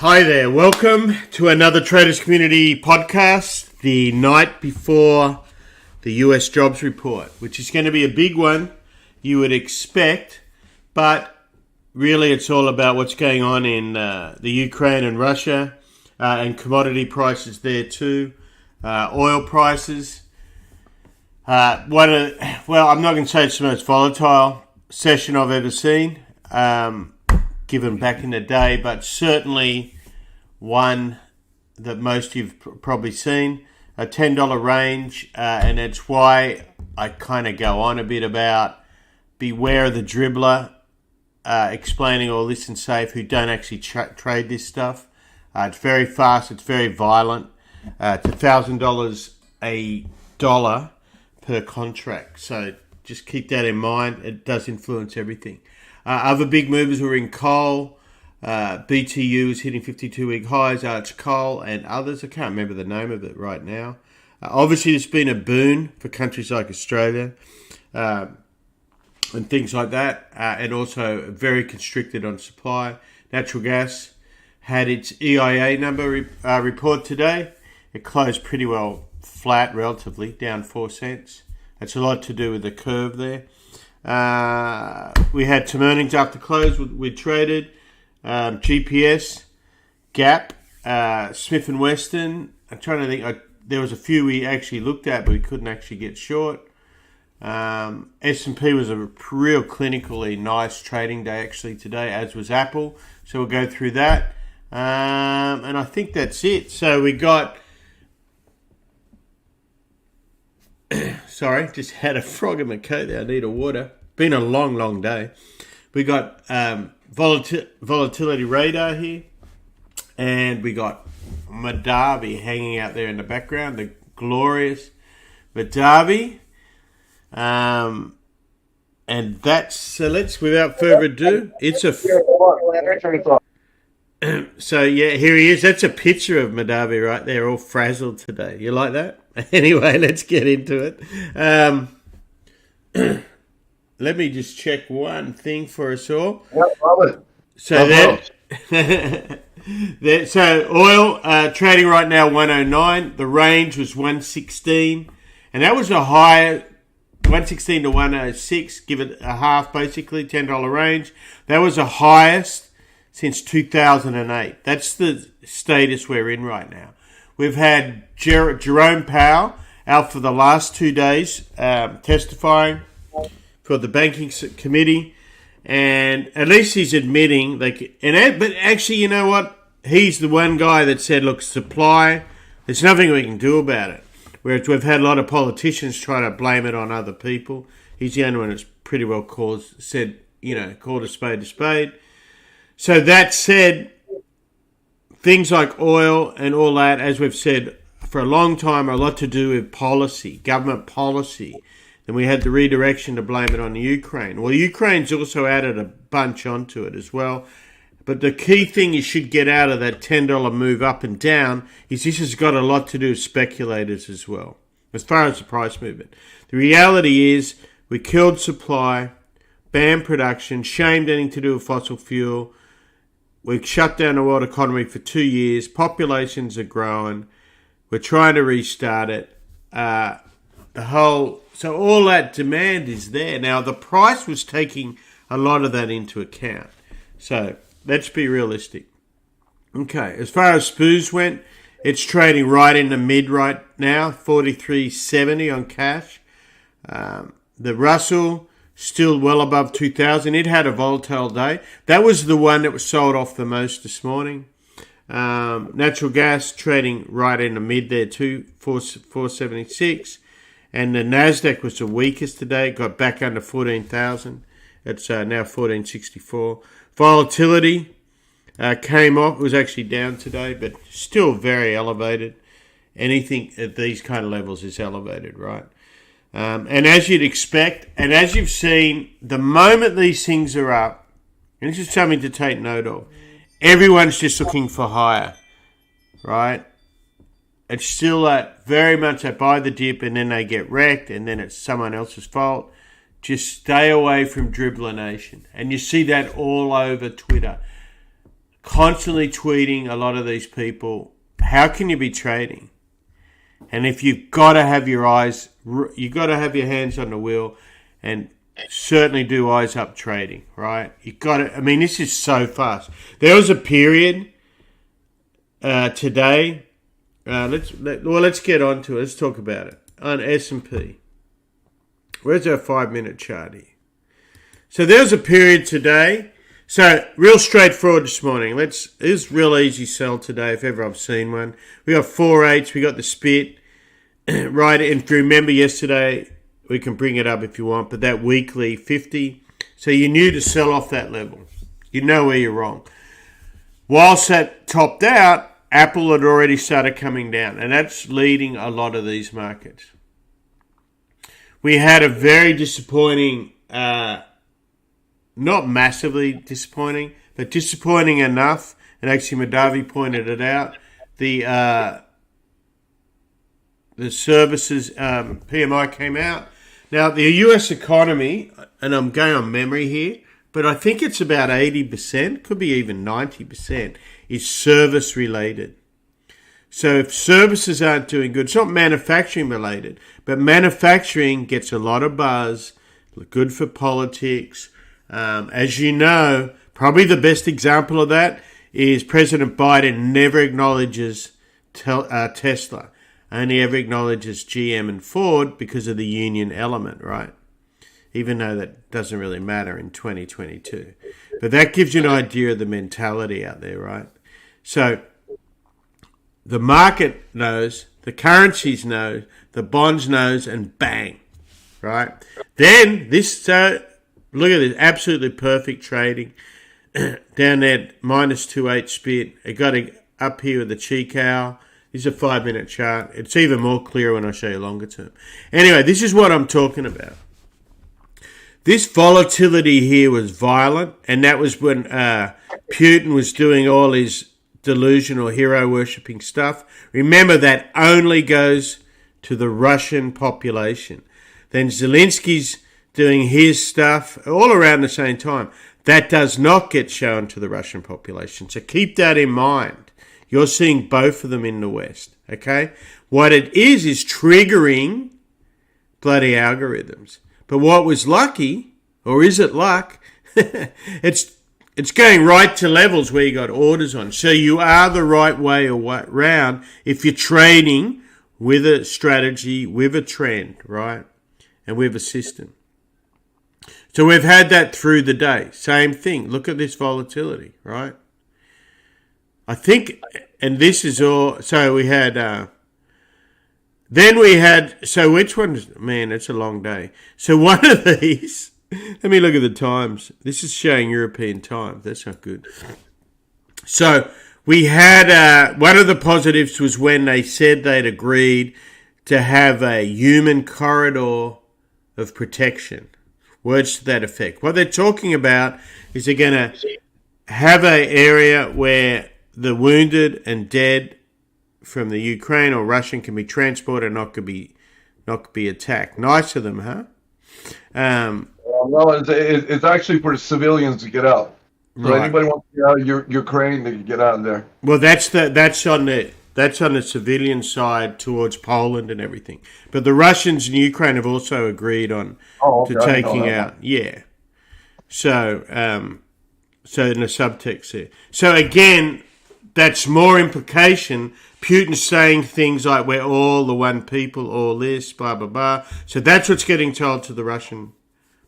Hi there, welcome to another Traders Community podcast, the night before the US jobs report, which is going to be a big one, you would expect, but really it's all about what's going on in the Ukraine and Russia, and commodity prices there too, oil prices. I'm not going to say it's the most volatile session I've ever seen, given back in the day, but certainly one that most of you've probably seen, a $10 range, and it's why I kind of go on a bit about beware of the dribbler, explaining all this and safe who don't actually trade this stuff. It's very fast, it's very violent. It's $1,000 a dollar per contract, so just keep that in mind. It does influence everything. Other big movers were in coal. BTU is hitting 52-week highs. It's coal and others. I can't remember the name of it right now. Obviously, it's been a boon for countries like Australia and things like that, and also very constricted on supply. Natural gas had its EIA number report today. It closed pretty well flat, relatively, down 4 cents. That's a lot to do with the curve there. We had some earnings after close. We traded GPS, Gap, Smith & Wesson. I'm trying to think. There was a few we actually looked at, but we couldn't actually get short. S&P was a real clinically nice trading day actually today, as was Apple. So we'll go through that. And I think that's it. So we got... Sorry, just had a frog in my coat there. I need a water. Been a long, long day. We got volatility radar here. And we got Madavi hanging out there in the background. The glorious Madavi. And that's, so let's, without further ado, it's a... So yeah, here he is. That's a picture of Madavi right there, all frazzled today. You like that? Anyway, let's get into it. Let me just check one thing for us all. So so oil trading right now 109. The range was 116, and that was a high 116 to 106. Give it a half, basically $10 range. That was the highest since 2008. That's the status we're in right now. We've had Jerome Powell out for the last 2 days testifying for the banking committee, and at least he's admitting but actually, you know what? He's the one guy that said, look, supply, there's nothing we can do about it. Whereas we've had a lot of politicians try to blame it on other people. He's the only one that's pretty well called a spade a spade. So that said, things like oil and all that, as we've said for a long time, are a lot to do with policy, government policy. Then we had the redirection to blame it on the Ukraine. Well, Ukraine's also added a bunch onto it as well. But the key thing you should get out of that $10 move up and down is this has got a lot to do with speculators as well, as far as the price movement. The reality is we killed supply, banned production, shamed anything to do with fossil fuel. We've shut down the world economy for 2 years. Populations are growing. We're trying to restart it. So all that demand is there. Now, the price was taking a lot of that into account. So let's be realistic. Okay, as far as SWBI went, it's trading right in the mid right now, 43.70 on cash. The Russell, still well above 2,000. It had a volatile day. That was the one that was sold off the most this morning. Natural gas trading right in the mid there too, 476. And the Nasdaq was the weakest today. It got back under 14,000. It's now 1464. Volatility came off. It was actually down today, but still very elevated. Anything at these kind of levels is elevated, right? And as you'd expect, and as you've seen, the moment these things are up, and this is something to take note of, everyone's just looking for higher, right? It's still very much they buy the dip and then they get wrecked and then it's someone else's fault. Just stay away from dribbler nation. And you see that all over Twitter. constantly tweeting a lot of these people, how can you be trading? And if you've got to have your eyes, you've got to have your hands on the wheel and certainly do eyes up trading, right? You've got to, I mean, this is so fast. There was a period today, let's get on to it. Let's talk about it. On S&P. Where's our 5-minute chart here? So there's a period today. So real straightforward this morning. It's real easy sell today if ever I've seen one. We got 4/8. We got the spit. Right, and if you remember yesterday, we can bring it up if you want, but that weekly 50. So you knew to sell off that level. You know where you're wrong. Whilst that topped out, Apple had already started coming down, and that's leading a lot of these markets. We had a very disappointing, not massively disappointing, but disappointing enough, and actually Madavi pointed it out, the services PMI came out. Now, the US economy, and I'm going on memory here, but I think it's about 80%, could be even 90%, is service related. So if services aren't doing good, it's not manufacturing related, but manufacturing gets a lot of buzz, good for politics. As you know, probably the best example of that is President Biden never acknowledges Tesla. Only ever acknowledges GM and Ford because of the union element, right? Even though that doesn't really matter in 2022. But that gives you an idea of the mentality out there, right? So the market knows, the currencies know, the bonds knows, and bang, right? Then this, look at this, absolutely perfect trading. Down there, -2.8 spit. It got up here with the Chicow. This is a 5-minute chart. It's even more clear when I show you longer term. Anyway, this is what I'm talking about. This volatility here was violent, and that was when Putin was doing all his delusional hero-worshipping stuff. Remember, that only goes to the Russian population. Then Zelensky's doing his stuff all around the same time. That does not get shown to the Russian population. So keep that in mind. You're seeing both of them in the West, okay? What it is triggering bloody algorithms. But what was lucky, or is it luck, it's going right to levels where you got orders on. So you are the right way around if you're trading with a strategy, with a trend, right? And with a system. So we've had that through the day. Same thing. Look at this volatility, right? I think, and this is all, so we had, so which one, man, it's a long day. So one of these, let me look at the times. This is showing European time. That's not good. So we had, one of the positives was when they said they'd agreed to have a human corridor of protection. Words to that effect. What they're talking about is they're going to have an area where the wounded and dead from the Ukraine or Russian can be transported and not could be attacked. Nice of them, huh? No, it's actually for civilians to get out. So right. Anybody wants to get out of Ukraine, they can get out of there. Well, that's on the civilian side towards Poland and everything. But the Russians and Ukraine have also agreed on to taking out. Yeah. So in the subtext there. So again, that's more implication. Putin's saying things like we're all the one people, all this, blah, blah, blah. So that's what's getting told to the Russian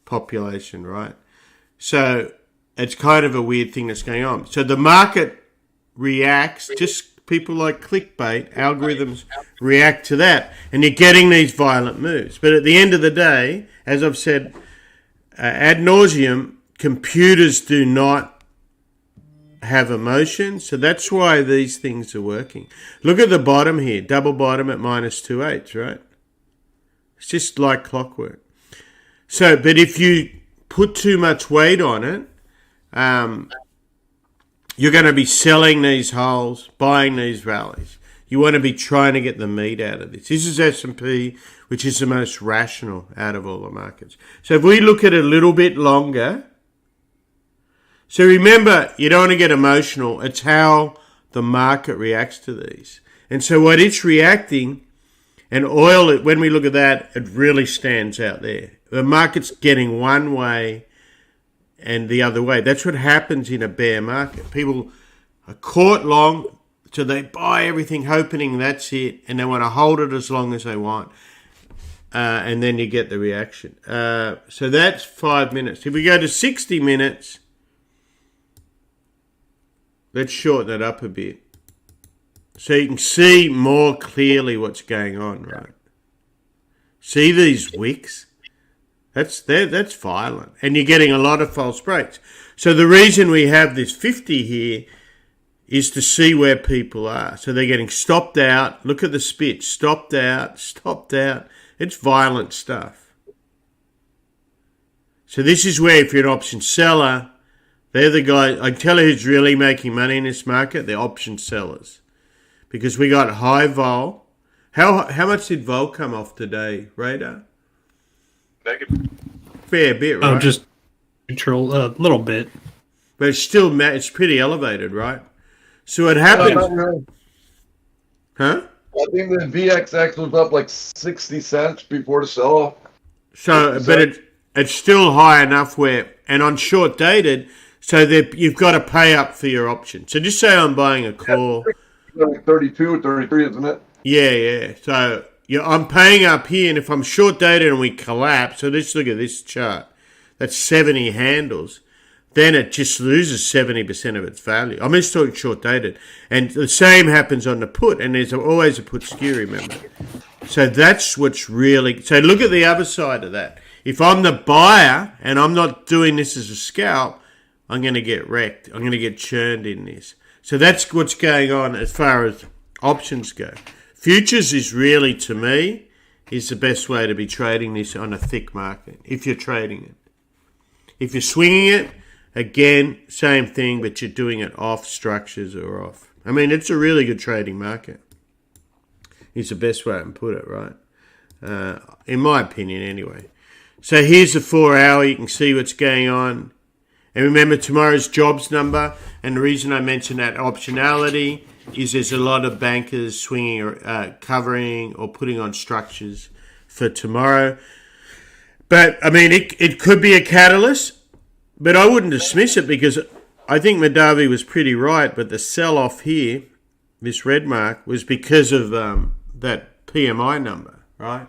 population, right? So it's kind of a weird thing that's going on. So the market reacts, just people like clickbait, algorithms react to that. And you're getting these violent moves. But at the end of the day, as I've said ad nauseum, computers do not have emotion, so that's why these things are working. Look at the bottom here, double bottom at -2.8, right? It's just like clockwork. So, but if you put too much weight on it, you're going to be selling these holes, buying these rallies. You want to be trying to get the meat out of this. This is S&P, which is the most rational out of all the markets. So if we look at it a little bit longer, So remember, you don't want to get emotional. It's how the market reacts to these. And so what it's reacting, and oil, when we look at that, it really stands out there. The market's getting one way and the other way. That's what happens in a bear market. People are caught long, so they buy everything hoping that's it, and they want to hold it as long as they want. And then you get the reaction. So that's 5 minutes. If we go to 60 minutes, let's shorten it up a bit. So you can see more clearly what's going on, right? See these wicks? That's violent. And you're getting a lot of false breaks. So the reason we have this 50 here is to see where people are. So they're getting stopped out. Look at the spit. Stopped out, stopped out. It's violent stuff. So this is where, if you're an option seller, they're the guys. I can tell you who's really making money in this market. They're option sellers, because we got high vol. How much did vol come off today, Radar? Negative. Fair bit, right? Oh, just neutral, a little bit. But it's still it's pretty elevated, right? So what happens? Huh? I think the VXX was up like 60 cents before the sell-off. So, but it's still high enough where, and on short dated, so that you've got to pay up for your option. So just say I'm buying a call. Like 32 or 33, isn't it? Yeah. So I'm paying up here, and if I'm short dated and we collapse, so let's look at this chart. That's 70 handles. Then it just loses 70% of its value. I'm just talking short dated. And the same happens on the put, and there's always a put skew, remember. So that's what's really... So look at the other side of that. If I'm the buyer, and I'm not doing this as a scalp, I'm going to get wrecked. I'm going to get churned in this. So that's what's going on as far as options go. Futures is really, to me, is the best way to be trading this on a thick market, if you're trading it. If you're swinging it, again, same thing, but you're doing it off structures or off. I mean, it's a really good trading market. It's the best way I can put it, right? In my opinion, anyway. So here's the 4 hour. You can see what's going on. And remember, tomorrow's jobs number. And the reason I mention that optionality is there's a lot of bankers swinging or covering or putting on structures for tomorrow. But, I mean, it could be a catalyst. But I wouldn't dismiss it, because I think Madavi was pretty right. But the sell-off here, this red mark, was because of that PMI number, right?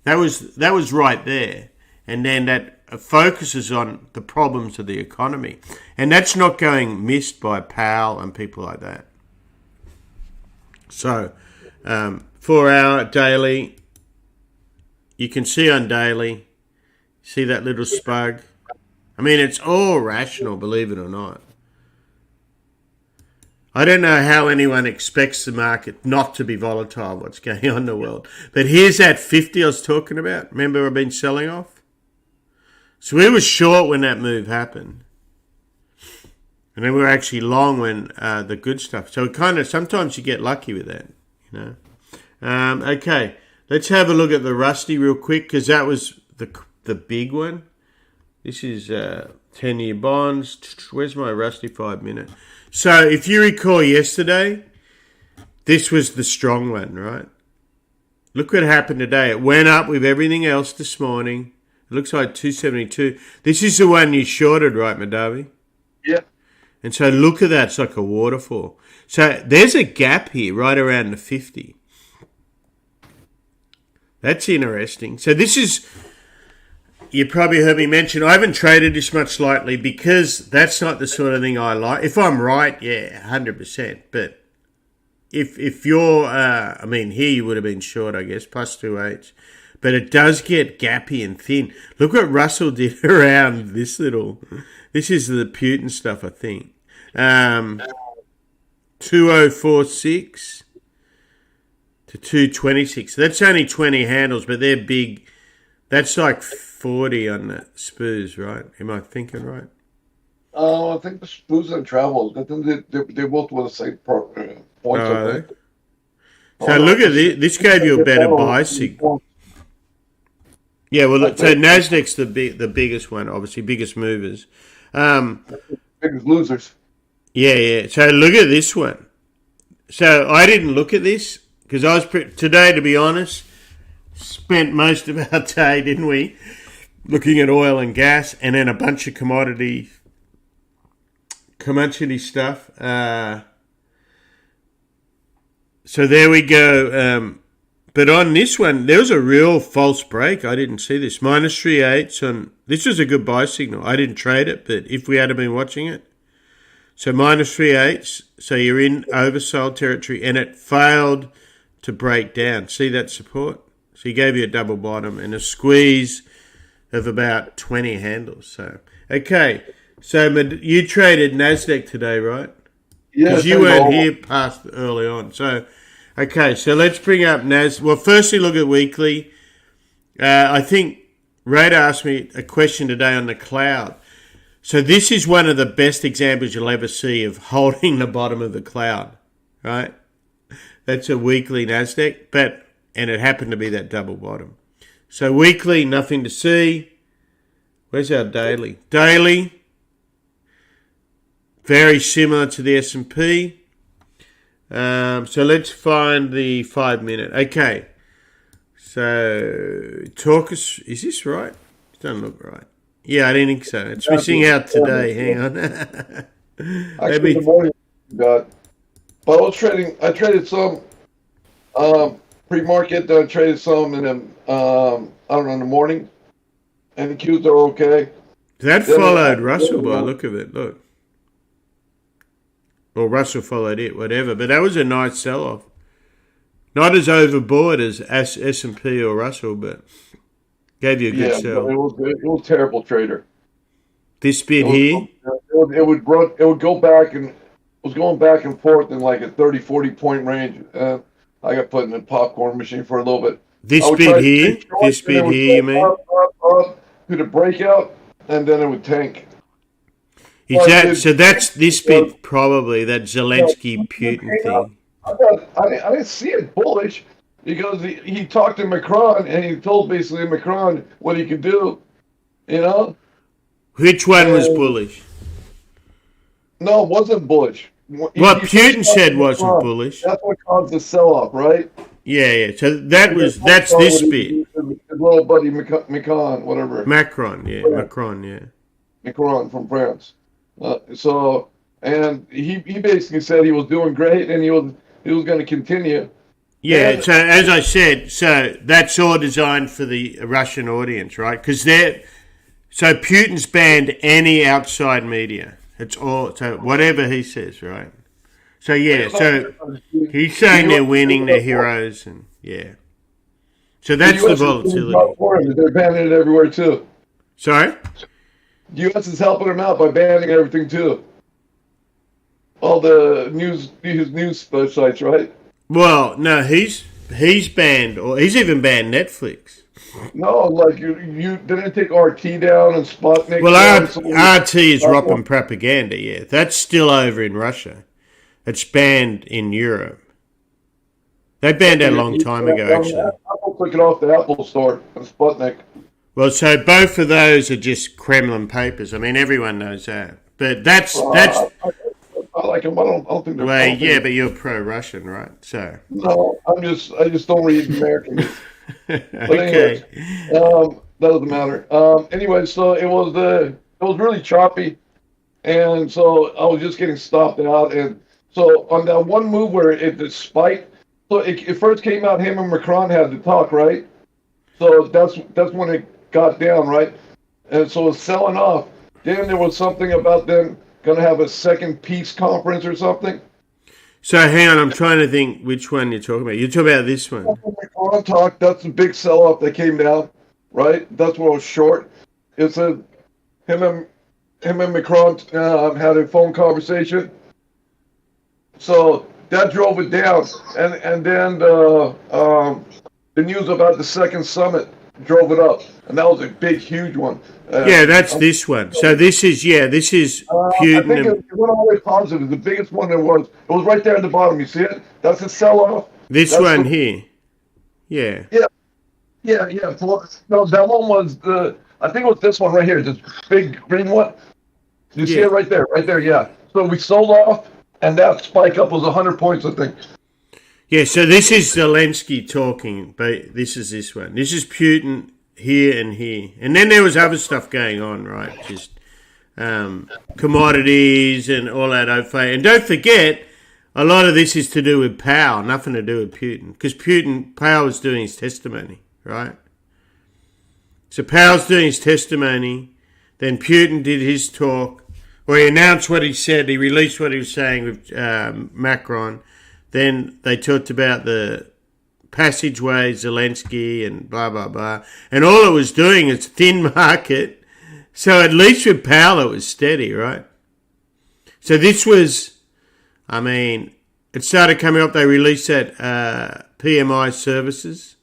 That was right there. And then that focuses on the problems of the economy. And that's not going missed by Powell and people like that. So, 4 hour daily, you can see on daily, see that little spug? I mean, it's all rational, believe it or not. I don't know how anyone expects the market not to be volatile, what's going on in the world. But here's that 50 I was talking about. Remember, I've been selling off? So we were short when that move happened. And then we were actually long when the good stuff. So it kind of, sometimes you get lucky with that, you know. Okay, let's have a look at the Rusty real quick, because that was the big one. This is 10-year bonds. Where's my Rusty 5 minute? So if you recall yesterday, this was the strong one, right? Look what happened today. It went up with everything else this morning. It looks like 272. This is the one you shorted, right, Madavi? Yeah. And so look at that. It's like a waterfall. So there's a gap here right around the 50. That's interesting. So this is... You probably heard me mention, I haven't traded this much lately, because that's not the sort of thing I like. If I'm right, yeah, 100%. But if you're, I mean, here you would have been short, I guess, plus 2H. But it does get gappy and thin. Look what Russell did around this little, this is the Putin stuff, I think. 2046 to 226. That's only 20 handles, but they're big. That's like 40 on the SPUs, right? Am I thinking right? I think the SPUs and travels. I think they both were the same points. I think. So look at this. This gave you a better buy signal. Yeah, well, so Nasdaq's the biggest one, obviously, biggest movers. biggest losers. Yeah. So look at this one. So I didn't look at this because I was today, to be honest, spent most of our day, didn't we, looking at oil and gas and then a bunch of commodity stuff. So there we go. But on this one, there was a real false break. I didn't see this. Minus 3/8 on. This was a good buy signal. I didn't trade it, but if we had been watching it. So minus 3/8. So you're in oversold territory and it failed to break down. See that support? So he gave you a double bottom and a squeeze of about 20 handles. So, okay. So you traded Nasdaq today, right? Yeah. Because you weren't here past early on. So, okay. So let's bring up Nasdaq. Well, firstly, look at weekly. I think Rada asked me a question today on the cloud. So this is one of the best examples you'll ever see of holding the bottom of the cloud, right? That's a weekly Nasdaq, and it happened to be that double bottom. So weekly, nothing to see. Where's our daily? Daily, very similar to the S&P. So let's find the 5 minute. Okay. So is this right? It doesn't look right. Yeah, I didn't think so. It's missing out today. Hang on. Actually, the morning got. But I traded some pre-market. I traded some, and then I don't know, in the morning. And the Qs are okay. That followed Russell by the look of it. Look. Or Russell followed it, whatever. But that was a nice sell-off. Not as overboard as S&P or Russell, but gave you a good sell. It was a terrible trader. This bit here? It would go back and was going back and forth in like a 30, 40 point range. I got put in the popcorn machine for a little bit. This bit here, you mean? Up to the breakout, and then it would tank. So that's this bit probably, that Zelensky-Putin thing. I didn't see it bullish because he talked to Macron and he told basically Macron what he could do, you know? Which one was bullish? No, it wasn't bullish. What Putin said wasn't bullish. That's what caused the sell-off, right? Yeah. So that's this bit. His little buddy Macron, whatever. Macron, yeah. Macron from France. And he basically said he was doing great and he was going to continue. Yeah, and, so as I said, so that's all designed for the Russian audience, right? Because so Putin's banned any outside media. It's all, so whatever he says, right? So yeah, so he's saying they're winning, they're heroes, and yeah. So that's the volatility. They're banning it everywhere too. Sorry? The U.S. is helping him out by banning everything too. All the news sites, right? Well, no, he's banned, or he's even banned Netflix. No, like you didn't take RT down and Sputnik. Well, RT is Russian propaganda. Yeah, that's still over in Russia. It's banned in Europe. They banned that a long time ago, actually. Apple took it off the Apple Store and Sputnik. Well, so both of those are just Kremlin papers. I mean, everyone knows that. But that's. I like them. I don't think they're. Well, yeah, but you're pro-Russian, right? So. No, I just don't read American. Okay. That doesn't matter. Anyway, so it was really choppy, and so I was just getting stopped out, and so on that one move where it spiked, so it first came out him and Macron had to talk, right? So that's when it got down, right? And so it's selling off. Then there was something about them going to have a second peace conference or something. So hang on, I'm trying to think which one you're talking about. You're talking about this one. Macron talk. That's the big sell-off that came down, right? That's what was short. It said him and Macron had a phone conversation. So that drove it down, and then the news about the second summit drove it up, and that was a big, huge one. Yeah, that's this one. So this is Putin. I think it went all the way positive. The biggest one there was. It was right there at the bottom. You see it? That's a sell-off. This one here. Yeah. Yeah. No, that one was I think it was this one right here. This big green one. You see it right there, yeah. So we sold off, and that spike up was 100 points, I think. Yeah, so this is Zelensky talking, but this is this one. This is Putin here and here. And then there was other stuff going on, right? Just commodities and all that. And don't forget, a lot of this is to do with Powell, nothing to do with Putin. Because Powell was doing his testimony, right? So Powell's doing his testimony. Then Putin did his talk. Or he announced what he said. He released what he was saying with Macron. Then they talked about the passageway, Zelensky, and blah, blah, blah. And all it was doing is thin market. So at least with Powell, it was steady, right? So this was, it started coming up. They released that PMI services.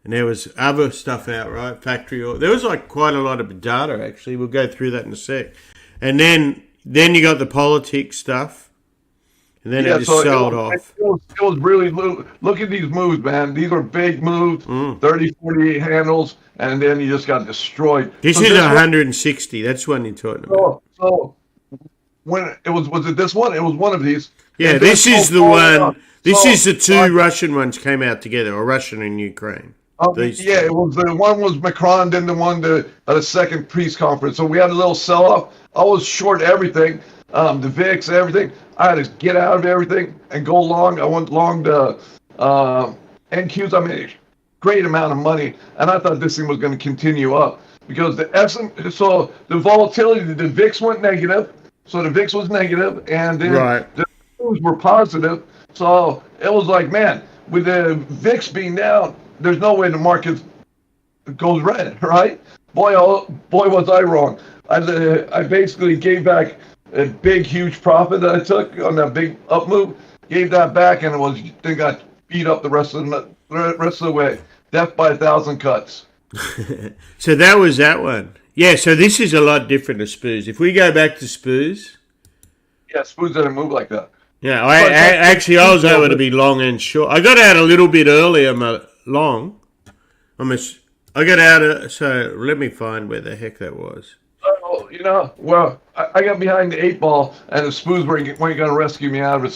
And there was other stuff out, right? There was quite a lot of data, actually. We'll go through that in a sec. And then you got the politics stuff. And then it just sold off. It was really, look at these moves, man. These were big moves, 30, 40 handles, and then you just got destroyed. This is 160. That's what you're talking about. So when was it this one? It was one of these. Yeah, this is the one. This is the two Russian ones came out together, or Russian and Ukraine. Yeah, it was the one was Macron, then the one at a second peace conference. So we had a little sell-off. I was short everything, the VIX, everything. I had to get out of everything and go long. I went long to NQs. I made a great amount of money, and I thought this thing was going to continue up because so the volatility, the VIX went negative. So the VIX was negative, and then the moves were positive. So it was like, man, with the VIX being down, there's no way the market goes red, right? Boy, was I wrong. I basically gave back a big, huge profit that I took on that big up move. Gave that back, and then got beat up the rest of the way. Death by 1,000 cuts. So that was that one. Yeah. So this is a lot different to SPUs. If we go back to SPUs. Yeah, SPUs didn't move like that. Yeah, I was able to be long and short. I got out a little bit earlier, long. I got out so let me find where the heck that was. I got behind the 8 ball, and the SPUs weren't going to rescue me out of it.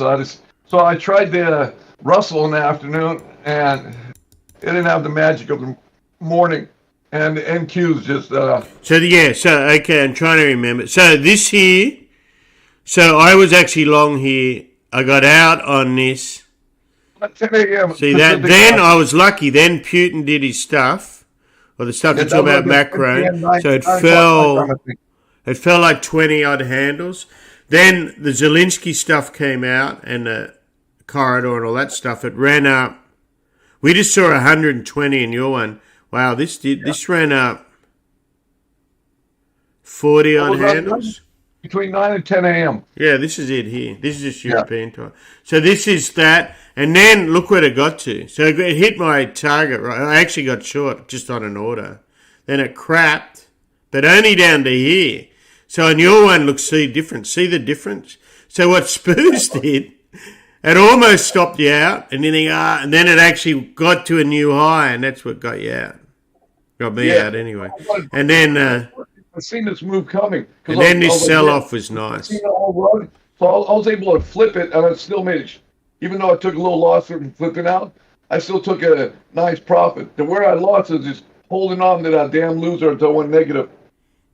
So I tried the Russell in the afternoon, and it didn't have the magic of the morning, and the NQs just. Okay, I'm trying to remember. So this here, so I was actually long here. I got out on this. At 10 a.m. See that? Then I was lucky. Then Putin did his stuff, or the stuff that's about Macron. So it fell. It fell like 20 odd handles. Then the Zelensky stuff came out, and the corridor and all that stuff. It ran up. We just saw 120 in your one. Wow, this ran up 40 odd handles. Between 9 and 10 a.m. Yeah, this is it here. This is just European time. So this is that. And then look where it got to. So it hit my target, right? I actually got short just on an order. Then it crapped, but only down to here. So in your one, see the difference? So what SPUs did, it almost stopped you out, and then it actually got to a new high, and that's what got you out. Got me out anyway. And then... I've seen this move coming. And then this sell-off was nice. So I was able to flip it, and I still made it. Even though I took a little loss from flipping out, I still took a nice profit. The where I lost is just holding on to that damn loser until it went negative.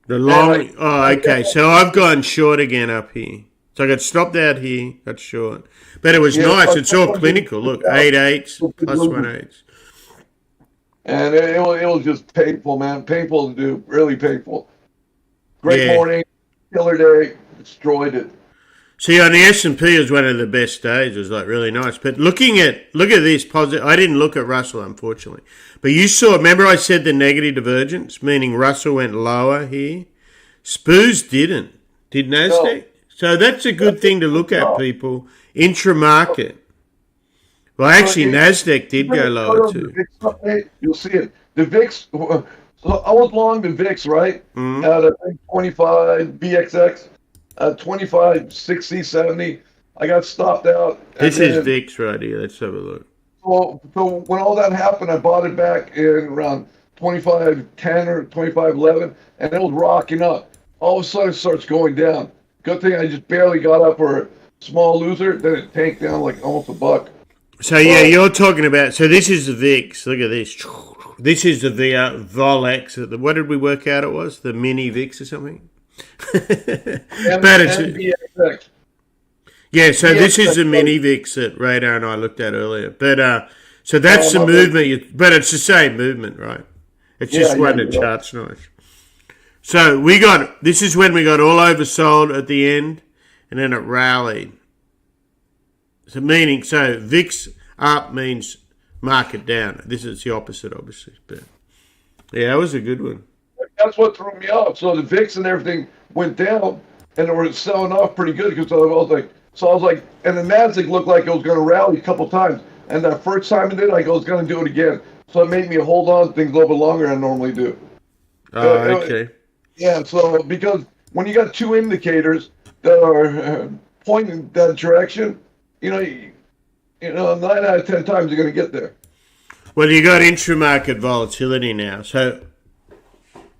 The long... okay. So I've gone short again up here. So I got stopped out here, got short. But it was nice. It's all clinical. Look, 8 8s, plus 1 8. And it was just painful, man. Painful to do. Really painful. Great morning, killer day, destroyed it. See, on the S&P, it was one of the best days. It was really nice. But look at this positive. I didn't look at Russell, unfortunately. But you saw, remember I said the negative divergence, meaning Russell went lower here? SPUs didn't. Did Nasdaq? No. So that's a good thing to look at, people. Intra-market. Well, actually, Nasdaq did go lower too. You'll see it. The VIX... So I was long the VIX, right? Mm-hmm. At I think 25 BXX, 25, 60, 70. I got stopped out. This is VIX right here. Let's have a look. So when all that happened, I bought it back in around 25.10 or 25.11, and it was rocking up. all of a sudden it starts going down. Good thing I just barely got up for a small loser, then it tanked down like almost a buck. So yeah, you're talking about. So this is the VIX. Look at this. This is the Volex. What did we work out? It was the mini VIX or something. But MBXX. yeah. So this is the mini VIX that Radar and I looked at earlier. But so that's the movement. But it's the same movement, right? It's just when the chart's nice. So this is when we got all oversold at the end, and then it rallied. So VIX up means market down. This is the opposite, obviously. But yeah, that was a good one. That's what threw me off. So the VIX and everything went down, and it was selling off pretty good because I was like, and the Nasdaq looked like it was going to rally a couple times. And that first time it did, I was going to do it again. So it made me hold on to things a little bit longer than I normally do. Oh, okay. Yeah, so because when you got two indicators that are pointing that direction, you know, 9 out of 10 times you're going to get there. Well, you got intramarket volatility now, so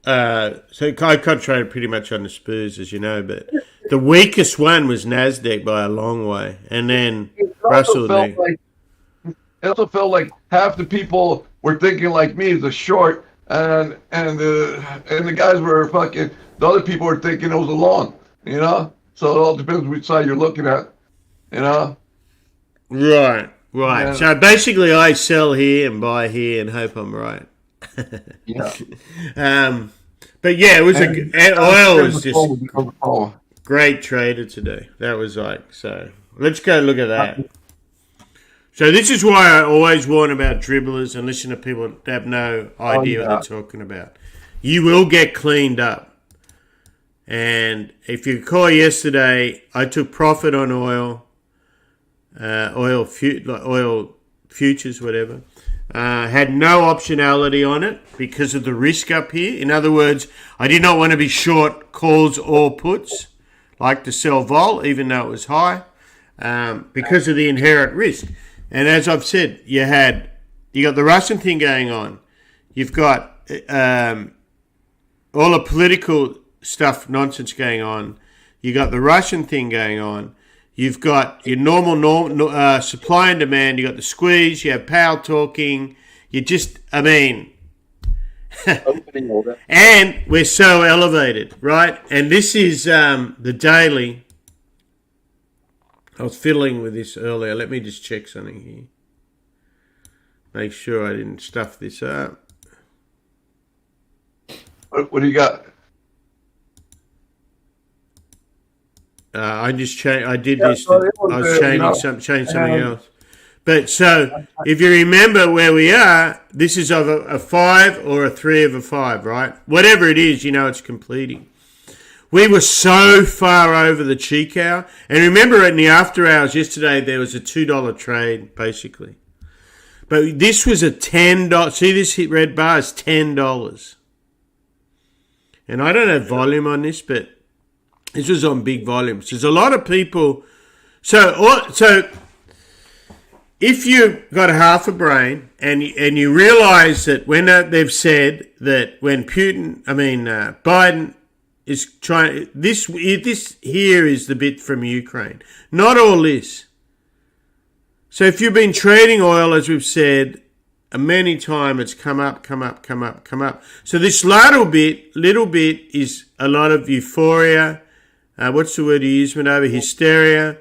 I concentrated pretty much on the Spurs, as you know, but the weakest one was Nasdaq by a long way, and then Russell. It also felt like half the people were thinking like me as a short, and the guys were fucking. The other people were thinking it was a long, you know. So it all depends which side you're looking at, you know. Right. Yeah. So basically, I sell here and buy here and hope I'm right. Yeah. But yeah, it was oil was just great trader today. That was so. Let's go look at that. So this is why I always warn about dribblers and listen to people that have no idea what they're talking about. You will get cleaned up. And if you recall yesterday, I took profit on oil futures, whatever. Had no optionality on it because of the risk up here. In other words, I did not want to be short calls or puts, like to sell vol, even though it was high, because of the inherent risk. And as I've said, you got the Russian thing going on. You've got all the political stuff, nonsense going on. You got the Russian thing going on. You've got your normal supply and demand. You got the squeeze. You have Powell talking. Opening order. And we're so elevated, right? And this is the daily. I was fiddling with this earlier. Let me just check something here. Make sure I didn't stuff this up. What do you got? I just changed. I did this. I was changing something else. But so, if you remember where we are, this is of a 5 or a 3 of a 5, right? Whatever it is, it's completing. We were so far over the cheek hour. And remember in the after hours yesterday, there was a $2 trade, basically. But this was a $10. See this red bar is $10. And I don't have volume on this, but this was on big volumes. There's a lot of people. So if you've got half a brain and you realize that when they've said that when Biden is trying, this here is the bit from Ukraine. Not all this. So if you've been trading oil, as we've said, many times it's come up. So this little bit is a lot of euphoria. What's the word you use, over? Hysteria.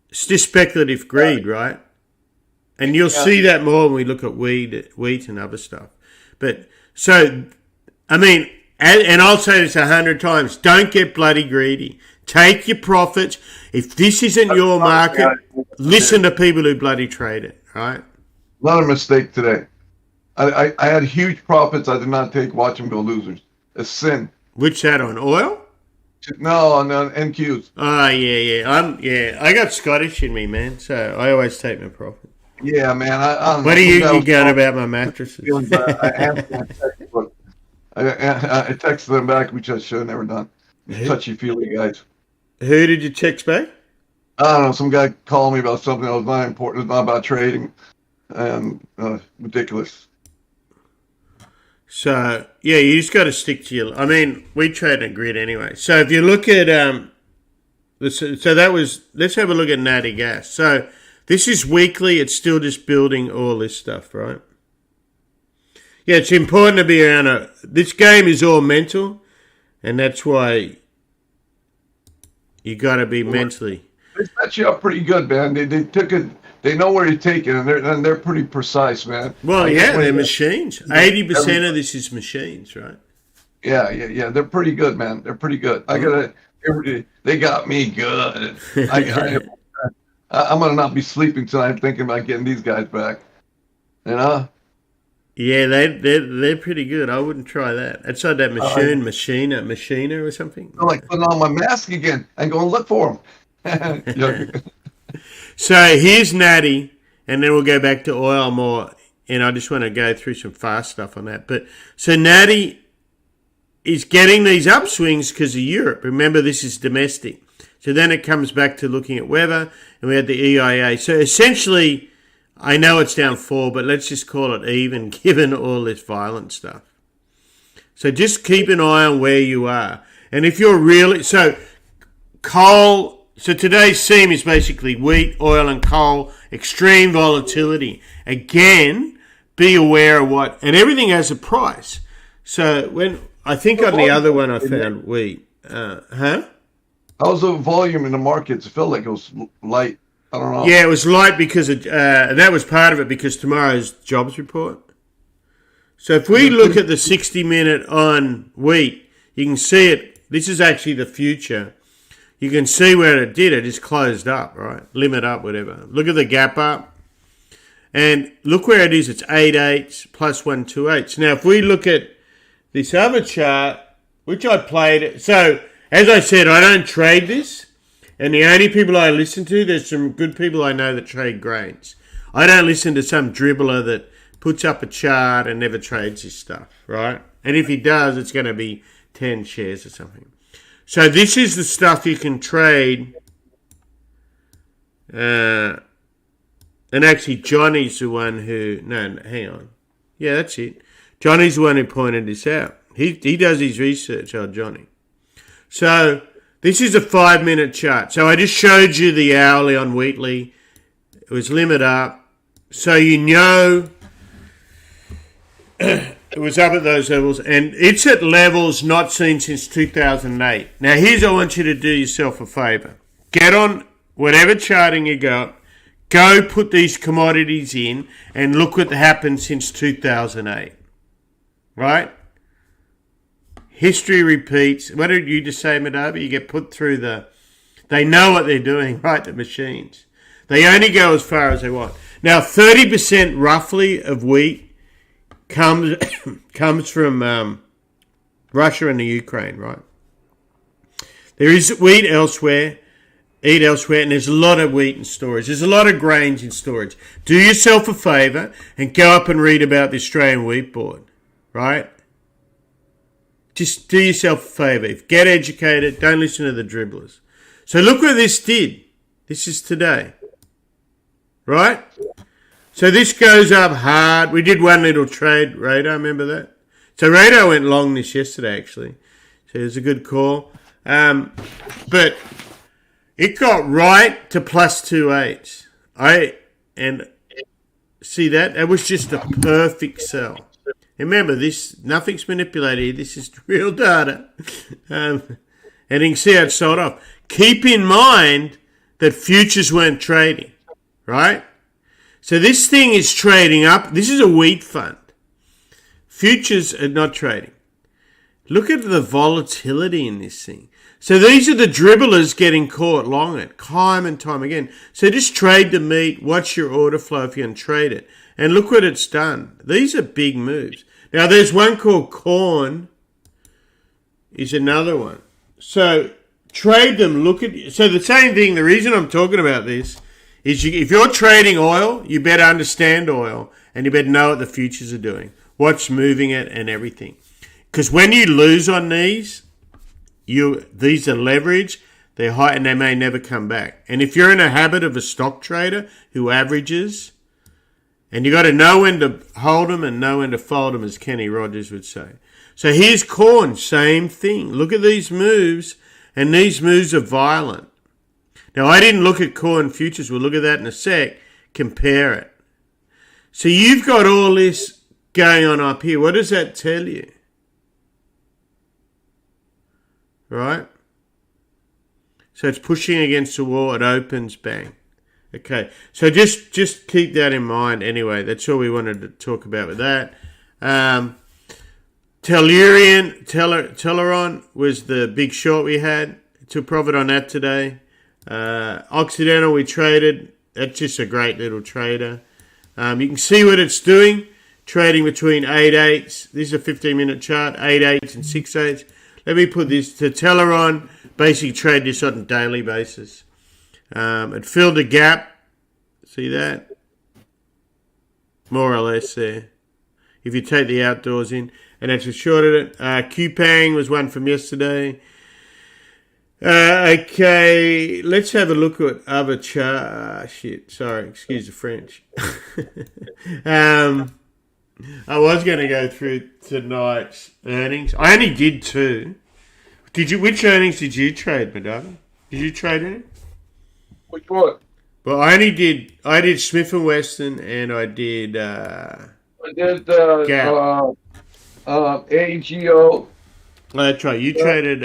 It's just speculative greed, right? And you'll see that more when we look at wheat and other stuff. But so, and I'll say this 100 times: don't get bloody greedy. Take your profits. If this isn't your market, listen to people who bloody trade it, right? Not a mistake today. I had huge profits. I did not take. Watch them go losers. A sin. Which that on oil? No, on NQs. Oh, yeah. I got Scottish in me, man, so I always take my profit. Yeah, man. I what are you going about my mattresses? I texted them back, which I should have never done. Touchy-feely guys. Who did you text back? I don't know. Some guy called me about something that was not important. It's not about trading. Ridiculous. So, yeah, you just got to stick to your... I mean, we trade in a grid anyway. So if you look at... so that was... Let's have a look at Natgas. So this is weekly. It's still just building all this stuff, right? Yeah, it's important to be around this game is all mental, and that's why you got to be mentally. They set you up pretty good, man. They took it. They know where to take it, and they're pretty precise, man. Well, yeah, they're machines. 80% of this is machines, right? Yeah. They're pretty good, man. They're pretty good. They got me good. I'm gonna not be sleeping tonight thinking about getting these guys back. You know? Yeah, they're pretty good. I wouldn't try that. It's like that machiner or something. I'm like putting on my mask again and going look for them. So here's Natty, and then we'll go back to oil more. And I just want to go through some fast stuff on that. But so Natty is getting these upswings because of Europe. Remember, this is domestic. So then it comes back to looking at weather, and we had the EIA. So essentially, I know it's down 4, but let's just call it even, given all this violent stuff. So just keep an eye on where you are. And if you're really... So coal... So today's theme is basically wheat, oil, and coal, extreme volatility. Again, be aware of what... And everything has a price. So when... I think on the other one I found wheat. How's the volume in the markets? It felt like it was light. I don't know. Yeah, it was light because of, and that was part of it because tomorrow's jobs report. So if we look at the 60-minute on wheat, you can see it. This is actually the future. You can see where it did. It just closed up, right? Limit up, whatever. Look at the gap up. And look where it is. It's 8/8 plus 128. Now, if we look at this other chart, which I played. So, as I said, I don't trade this. And the only people I listen to, there's some good people I know that trade grains. I don't listen to some dribbler that puts up a chart and never trades his stuff, right? And if he does, it's going to be 10 shares or something. So this is the stuff you can trade. And actually, Johnny's the one who... No, hang on. Yeah, that's it. Johnny's the one who pointed this out. He does his research, Johnny. So... This is a 5-minute chart. So I just showed you the hourly on Wheatley. It was limit up. So you know it was up at those levels. And it's at levels not seen since 2008. Now, here's what I want you to do yourself a favour. Get on whatever charting you got. Go put these commodities in and look what happened since 2008. Right? History repeats. What did you just say, Madaba? You get put through They know what they're doing, right? The machines. They only go as far as they want. Now, 30% roughly of wheat comes from Russia and the Ukraine, right? There is wheat elsewhere, and there's a lot of wheat in storage. There's a lot of grains in storage. Do yourself a favour and go up and read about the Australian Wheat Board, right? Just do yourself a favour. Get educated. Don't listen to the dribblers. So look what this did. This is today. Right? So this goes up hard. We did one little trade, Radar. Remember that? So Radar went long this yesterday, actually. So it was a good call. But it got right to plus 2/8. And see that? That was just a perfect sell. Remember, nothing's manipulated. This is real data. And you can see how it sold off. Keep in mind that futures weren't trading, right? So this thing is trading up. This is a wheat fund. Futures are not trading. Look at the volatility in this thing. So these are the dribblers getting caught long at time and time again. So just trade the meat. Watch your order flow if you're going to trade it. And look what it's done. These are big moves. Now, there's one called corn, is another one. So, trade them. So, the same thing, the reason I'm talking about this is if you're trading oil, you better understand oil and you better know what the futures are doing, what's moving it and everything. Because when you lose on these are leverage, they're high and they may never come back. And if you're in a habit of a stock trader who averages, And you got to know when to hold them and know when to fold them, as Kenny Rogers would say. So here's corn, same thing. Look at these moves, and these moves are violent. Now, I didn't look at corn futures. We'll look at that in a sec. Compare it. So you've got all this going on up here. What does that tell you? Right? So it's pushing against the wall. It opens, bang. Okay. So just keep that in mind anyway. That's all we wanted to talk about with that. Teleron was the big short we had. Took profit on that today. Occidental we traded. That's just a great little trader. You can see what it's doing. Trading between 8/8. This is a 15-minute chart. 8/8 and 6/8. Let me put this to Teleron. Basically trade this on a daily basis. It filled a gap. See that? More or less there. If you take the outdoors in. And that's shorted it. Coupang was one from yesterday. Okay, let's have a look at other excuse the French. I was going to go through tonight's earnings. I only did two. Which earnings did you trade, Madonna? Did you trade any? Which one? Well, I did Smith & Wesson, and I did Gap. AGO. That's right. You traded,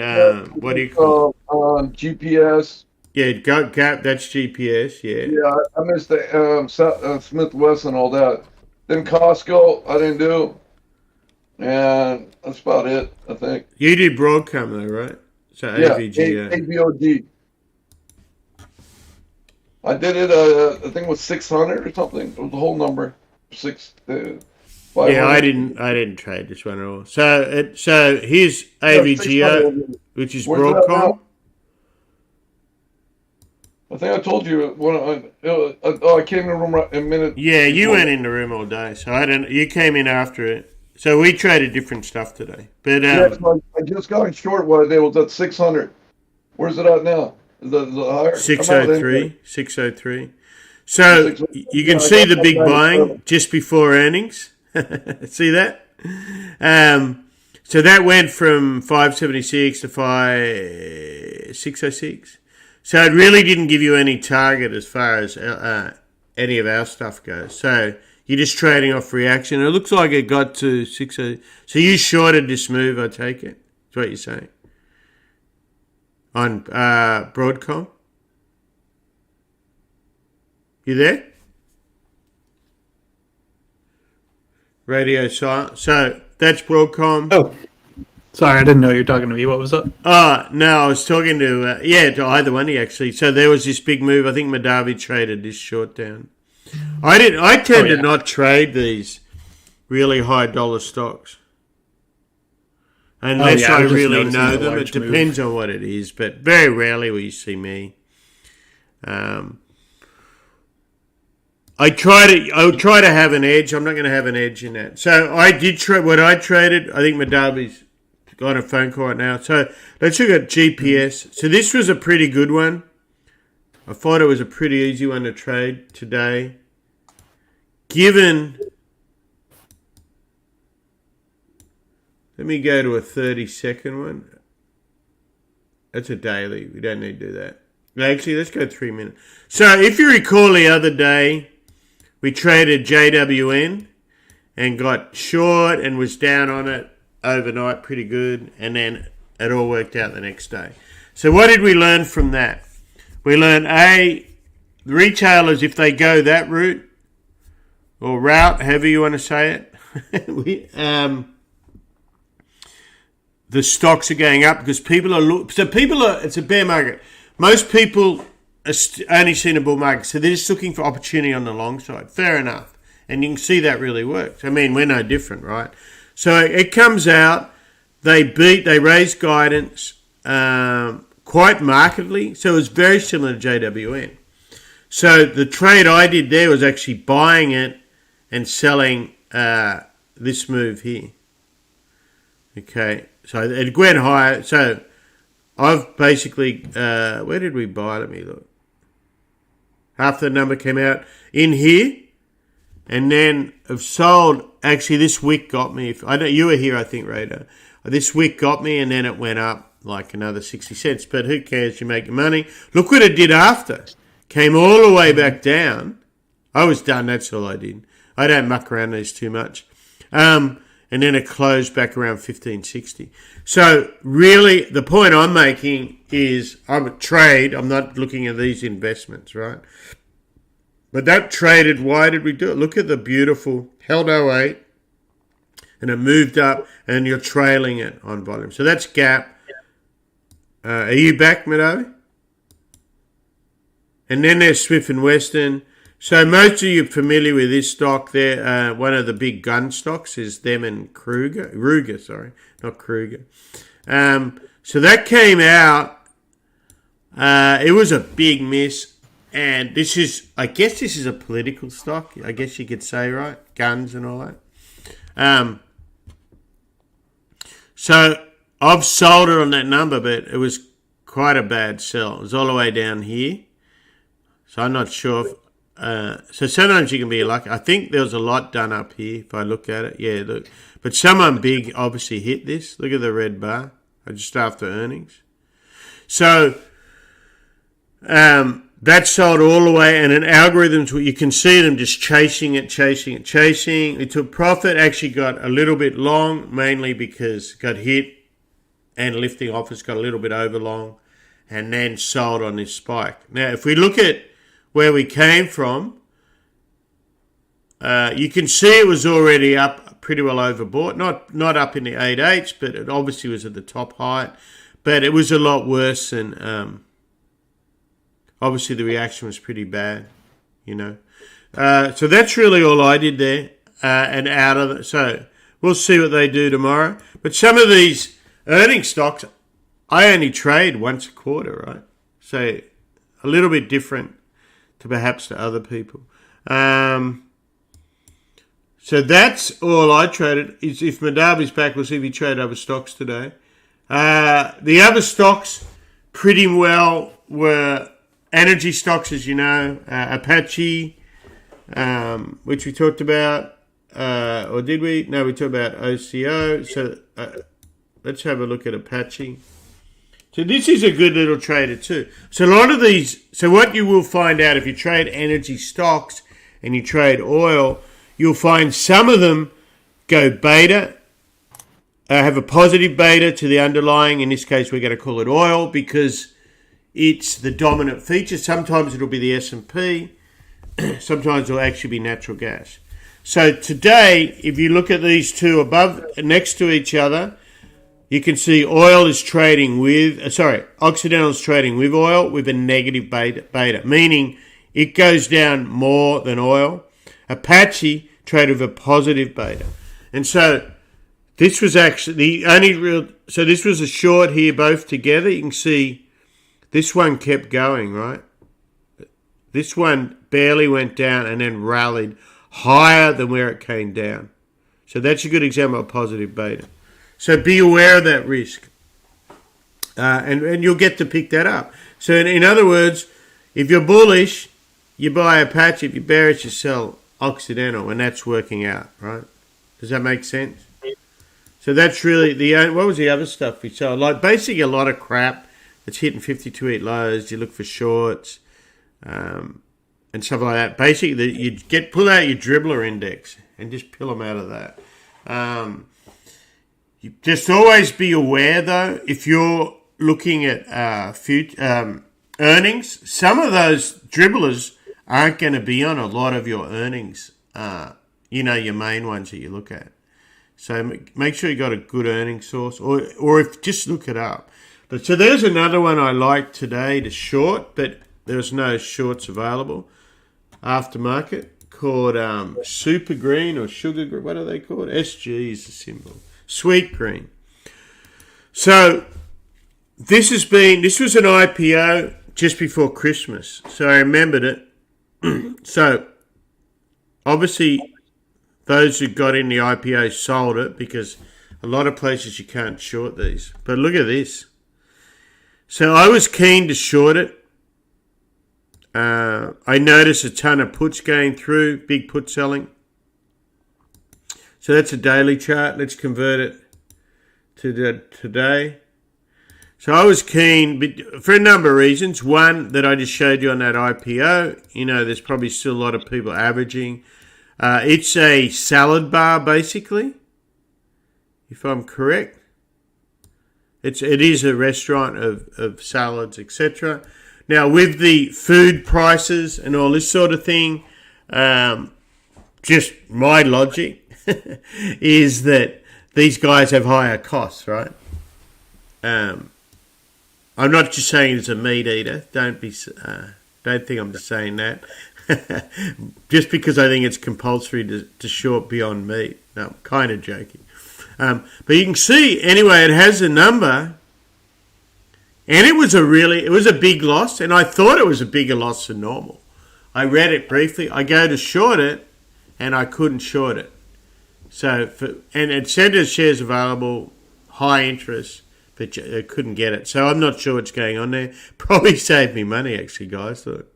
what do you call it? GPS. Yeah, Gap, that's GPS, yeah. Yeah, I missed the Smith Wesson, all that. Then Costco, I didn't do. And that's about it, I think. You did Broadcom, though, right? So AVG. ABOD. I did it, I think it was 600 or something. It was the whole number. 500. Yeah, I didn't trade this one at all. So here's AVGO, which is Broadcom. I think I told you when I came in the room a minute. Yeah, you went in the room all day, so you came in after it. So we traded different stuff today. But so I just got short what I did was at 600. Where's it at now? Is it higher? 603. 603. So you can see the big buying just before earnings. See that? So that went from 576 to 606. So it really didn't give you any target as far as any of our stuff goes. So you're just trading off reaction. It looks like it got to 60. So you shorted this move, I take it. That's what you're saying. On Broadcom. You there? Radio silent. So that's Broadcom. Oh, sorry, I didn't know you were talking to me. What was that? No, I was talking to to either one actually. So there was this big move. I think Madavi traded this short down. I tend to not trade these really high dollar stocks unless I really know them. It depends on what it is, but very rarely will you see me. I would try to have an edge. I'm not going to have an edge in that. So I did trade what I traded. I think Madavi's got a phone call right now. So let's look at GPS. So this was a pretty good one. I thought it was a pretty easy one to trade today. Given, let me go to a 30-second one. That's a daily. We don't need to do that. Actually, let's go 3 minutes. So if you recall the other day, we traded JWN and got short and was down on it overnight pretty good, and then it all worked out the next day. So what did we learn from that? We learned, the retailers, if they go that route, or route, however you want to say it, the stocks are going up because people are... it's a bear market. Most people are only seen a bull market, so they're just looking for opportunity on the long side. Fair enough. And you can see that really works. I mean, we're no different, right? So it comes out, they raise guidance quite markedly. So it was very similar to JWN. So the trade I did there was actually buying it and selling this move here. Okay, so it went higher. So I've basically, where did we buy? Let me look. Half the number came out in here. and then have sold. Actually, this wick got me. I know you were here, I think, Radar. This wick got me, and then it went up like another 60 cents. But who cares? You make your money. Look what it did after. Came all the way back down. I was done. That's all I did. I don't muck around these too much. And then it closed back around 1560. So really, the point I'm making is I'm a trade. I'm not looking at these investments, right? But that traded, why did we do it? Look at the beautiful, held 08, and it moved up, and you're trailing it on volume. So that's gap. Are you back, Meadow? And then there's Swift and Western. So most of you are familiar with this stock there. One of the big gun stocks is them and Ruger, sorry, not Kruger. So that came out. It was a big miss. And this is, I guess this is a political stock. I guess you could say, right? Guns and all that. So I've sold it on that number, but it was quite a bad sell. It was all the way down here. So I'm not sure if... so sometimes you can be lucky. I think there was a lot done up here if I look at it. Yeah, look. But someone big obviously hit this. Look at the red bar just after earnings. So... that sold all the way, and in algorithms, you can see them just chasing it. It took profit, actually got a little bit long, mainly because it got hit and lifting off, it's got a little bit over long, and then sold on this spike. Now, if we look at where we came from, you can see it was already up pretty well overbought. Not up in the 8.8s, but it obviously was at the top height. But it was a lot worse than... obviously, the reaction was pretty bad, you know. So that's really all I did there. And out of it. So we'll see what they do tomorrow. But some of these earnings stocks, I only trade once a quarter, right? So a little bit different to perhaps to other people. So that's all I traded. If Madavi's back, we'll see if he traded other stocks today. The other stocks pretty well were... energy stocks, as you know, Apache, which we talked about, or did we? No, we talked about OCO. So let's have a look at Apache. So this is a good little trader too. So a lot of these, so what you will find out if you trade energy stocks and you trade oil, you'll find some of them go beta, have a positive beta to the underlying. In this case, we're going to call it oil because it's the dominant feature. Sometimes it'll be the S&P. Sometimes it'll actually be natural gas. So today, if you look at these two above, next to each other, you can see oil is trading with, Occidental is trading with oil with a negative beta, meaning it goes down more than oil. Apache traded with a positive beta. And so this was actually the only real, so this was a short here both together. You can see this one kept going, right? This one barely went down and then rallied higher than where it came down. So that's a good example of positive beta. So be aware of that risk. And you'll get to pick that up. So in other words, if you're bullish, you buy Apache. If you're bearish, you sell Occidental. And that's working out, right? Does that make sense? So that's really what was the other stuff we sold? Like basically a lot of crap that's hitting 52-week lows. You look for shorts and stuff like that. Basically, you pull out your dribbler index and just peel them out of that. You just always be aware, though, if you're looking at earnings, some of those dribblers aren't going to be on a lot of your earnings, your main ones that you look at. So make sure you got a good earnings source, or if just look it up. But so there's another one I like today to short, but there's no shorts available. Aftermarket called Super Green or Sugar Green. What are they called? SG is the symbol. Sweet Green. So this was an IPO just before Christmas. So I remembered it. So obviously those who got in the IPO sold it because a lot of places you can't short these. But look at this. So I was keen to short it. I noticed a ton of puts going through, big put selling. So that's a daily chart. Let's convert it to today. So I was keen for a number of reasons. One, that I just showed you on that IPO. You know, there's probably still a lot of people averaging. It's a salad bar, basically, if I'm correct. It is a restaurant of salads, etc. Now, with the food prices and all this sort of thing, just my logic is that these guys have higher costs, right? I'm not just saying it's a meat eater. Don't think I'm just saying that. Just because I think it's compulsory to short beyond meat. No, I'm kind of joking. But you can see, anyway, it has a number. And it was a big loss, and I thought it was a bigger loss than normal. I read it briefly. I go to short it, and I couldn't short it. And it said there's shares available, high interest, but I couldn't get it. So I'm not sure what's going on there. Probably saved me money, actually, guys. But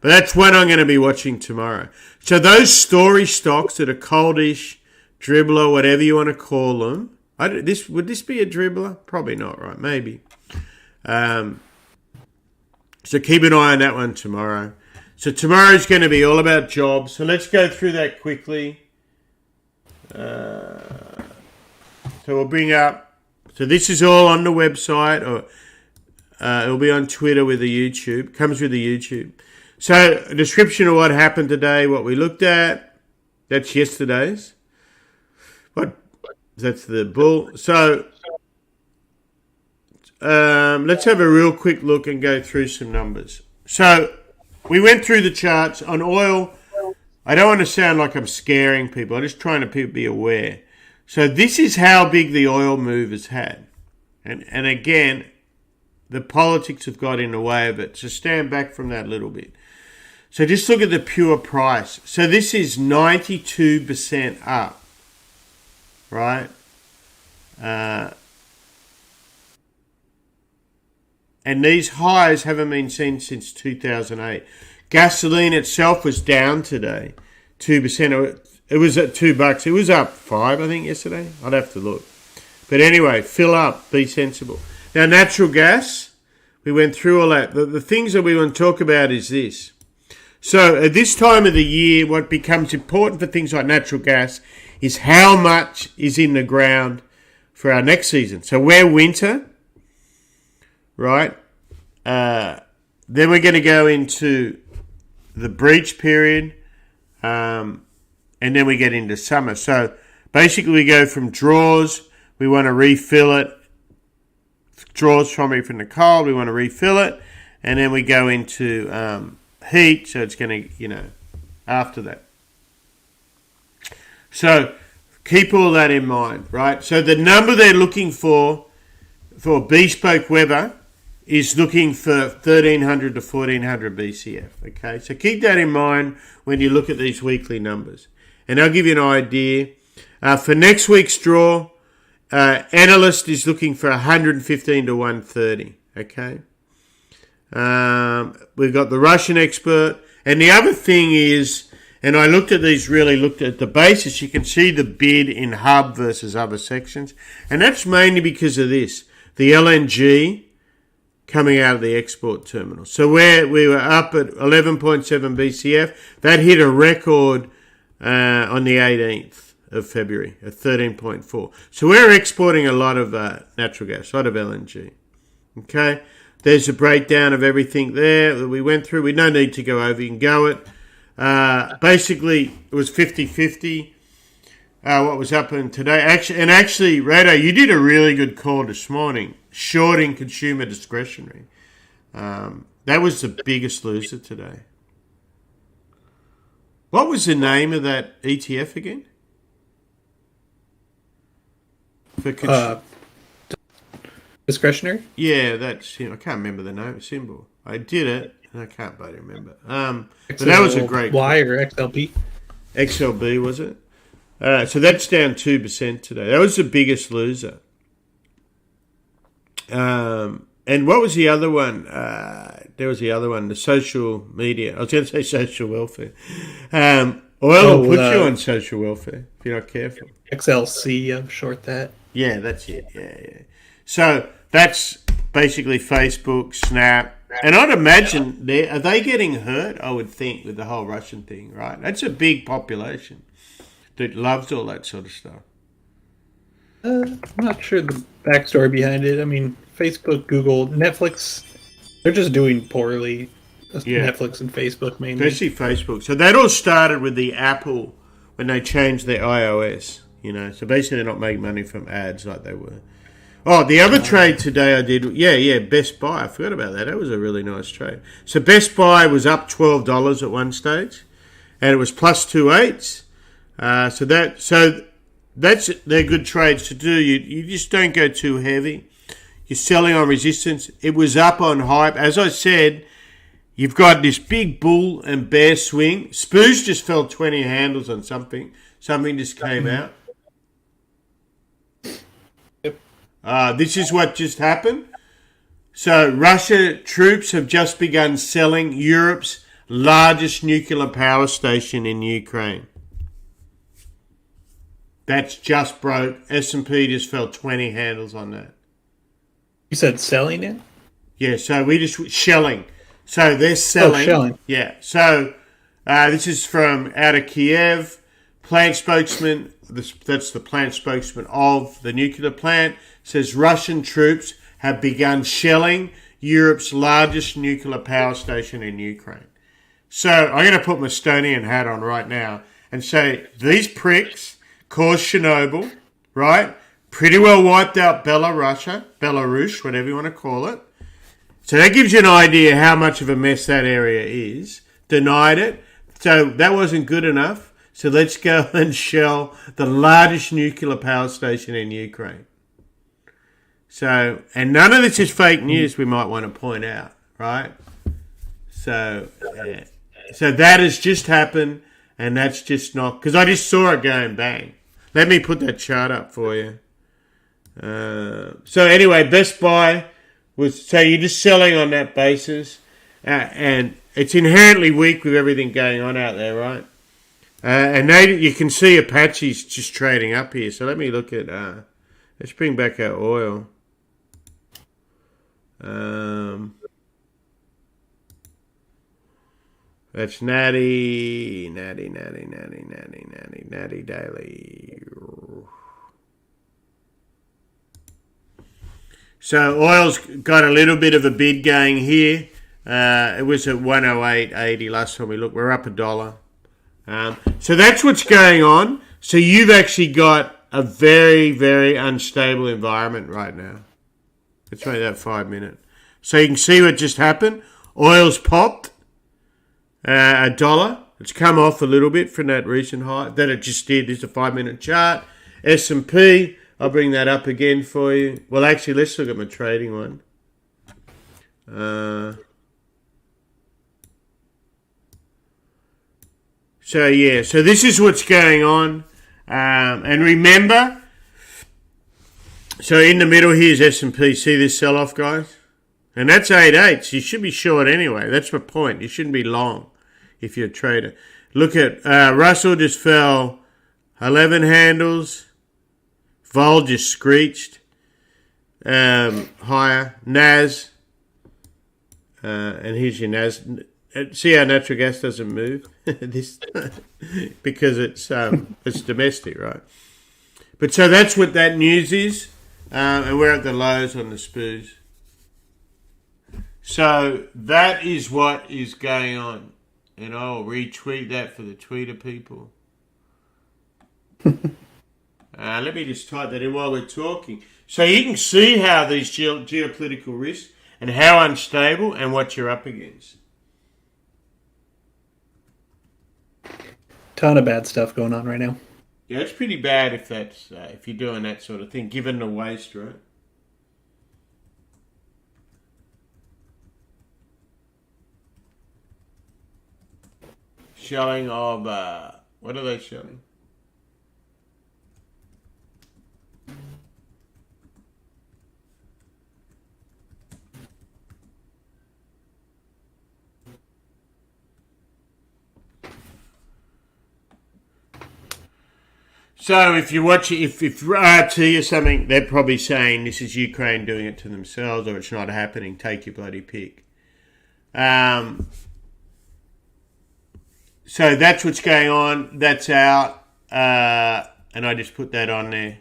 that's one I'm going to be watching tomorrow. So those story stocks that are coldish, dribbler, whatever you want to call them. Would this be a dribbler? Probably not, right? Maybe. So keep an eye on that one tomorrow. So tomorrow's going to be all about jobs. So let's go through that quickly. So we'll bring up. So this is all on the website, or it'll be on Twitter with the YouTube. Comes with the YouTube. So a description of what happened today, what we looked at. That's yesterday's. That's the bull. So let's have a real quick look and go through some numbers. So we went through the charts on oil. I don't want to sound like I'm scaring people. I'm just trying to be aware. So this is how big the oil move has had. And again, the politics have got in the way of it. So stand back from that a little bit. So just look at the pure price. So this is 92% up. Right? And these highs haven't been seen since 2008. Gasoline itself was down today, 2%. It was at $2. It was up 5, I think, yesterday. I'd have to look. But anyway, fill up, be sensible. Now, natural gas, we went through all that. The things that we want to talk about is this. So at this time of the year, what becomes important for things like natural gas is how much is in the ground for our next season. So we're winter, right? Then we're going to go into the breach period, and then we get into summer. So basically we go from draws, we want to refill it. Draws from the cold, we want to refill it. And then we go into heat, so it's going to, after that. So keep all that in mind, right? So the number they're looking for bespoke weather is looking for 1,300 to 1,400 BCF, okay? So keep that in mind when you look at these weekly numbers. And I'll give you an idea. For next week's draw, analyst is looking for 115 to 130, okay? We've got the Russian expert. And the other thing is, and I looked at the basis, you can see the bid in hub versus other sections. And that's mainly because of this, the LNG coming out of the export terminal. So we were up at 11.7 BCF. That hit a record on the 18th of February at 13.4. So we're exporting a lot of natural gas, a lot of LNG. Okay, there's a breakdown of everything there that we went through. We don't need to go over. You can go it. Basically, it was 50-50. What was happening today? Actually, Rado, you did a really good call this morning, shorting consumer discretionary. That was the biggest loser today. What was the name of that ETF again? For Discretionary? Yeah, that's, I can't remember the name, symbol. I did it, and I can't bloody remember. But that was a great... Y or XLB? XLB, was it? So that's down 2% today. That was the biggest loser. And what was the other one? There was the other one, the social media. I was going to say social welfare. Oil will put you on social welfare if you're not careful. XLC, short that. Yeah, that's it. Yeah. So that's basically Facebook, Snap. And I'd imagine, are they getting hurt, I would think, with the whole Russian thing, right? That's a big population that loves all that sort of stuff. I'm not sure the backstory behind it. I mean, Facebook, Google, Netflix, they're just doing poorly. Yeah. Netflix and Facebook mainly. Especially Facebook. So that all started with the Apple when they changed their iOS, So basically they're not making money from ads like they were. Oh, the other trade today I did, Best Buy. I forgot about that. That was a really nice trade. So Best Buy was up $12 at one stage, and it was plus 2/8. So they're good trades to do. You just don't go too heavy. You're selling on resistance. It was up on hype. As I said, you've got this big bull and bear swing. SPUs just fell 20 handles on something. Something just came out. This is what just happened. So Russia troops have just begun selling Europe's largest nuclear power station in Ukraine. That's just broke. S&P just fell 20 handles on that. You said selling it? Yeah, so we just shelling. So they're selling. Oh, shelling. Yeah. So this is from out of Kiev. Plant spokesman, that's the plant spokesman of the nuclear plant, says Russian troops have begun shelling Europe's largest nuclear power station in Ukraine. So I'm going to put my Estonian hat on right now and say these pricks caused Chernobyl, right? Pretty well wiped out Belarus, whatever you want to call it. So that gives you an idea how much of a mess that area is. Denied it. So that wasn't good enough. So let's go and shell the largest nuclear power station in Ukraine. So, and none of this is fake news, we might want to point out, right? So, so that has just happened, and that's just not, because I just saw it going bang. Let me put that chart up for you. So anyway, Best Buy was, so you're just selling on that basis, and it's inherently weak with everything going on out there, right? And you can see Apache's just trading up here. So let me look at, let's bring back our oil. That's Natty Daily. So oil's got a little bit of a bid going here. It was at 108.80 last time we looked. We're up $1. So that's what's going on. So you've actually got a very, very unstable environment right now. Let's make that 5 minute. So you can see what just happened. Oil's popped $1. It's come off a little bit from that recent high that it just did. This is a 5 minute chart. S&P, I'll bring that up again for you. Well, actually, let's look at my trading one. So this is what's going on. And remember, so in the middle here's S&P. See this sell-off, guys? And that's 8/8. You should be short anyway. That's my point. You shouldn't be long if you're a trader. Look at Russell just fell 11 handles. Vol just screeched higher. NAS. And here's your NAS. See how natural gas doesn't move? This because it's domestic, right? But so that's what that news is. And we're at the lows on the SPUs. So that is what is going on. And I'll retweet that for the Twitter people. Let me just type that in while we're talking. So you can see how these geopolitical risks and how unstable and what you're up against. Ton of bad stuff going on right now. Yeah, it's pretty bad if that's if you're doing that sort of thing, given the waste, right? Shelling of what are they shelling? So if you watch it, if RT or something, they're probably saying this is Ukraine doing it to themselves, or it's not happening. Take your bloody pick. So that's what's going on. That's out, and I just put that on there.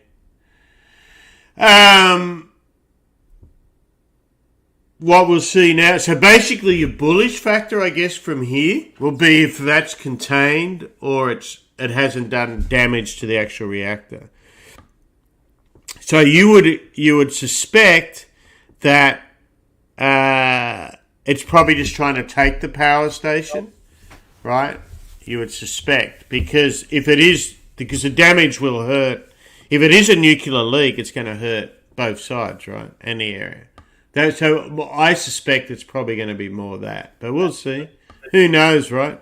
What we'll see now. So basically, your bullish factor, I guess, from here will be if that's contained or it hasn't done damage to the actual reactor. So you would suspect that it's probably just trying to take the power station, right? You would suspect because because the damage will hurt. If it is a nuclear leak, it's going to hurt both sides, right, and the area. So I suspect it's probably going to be more of that, but we'll see. Who knows, right?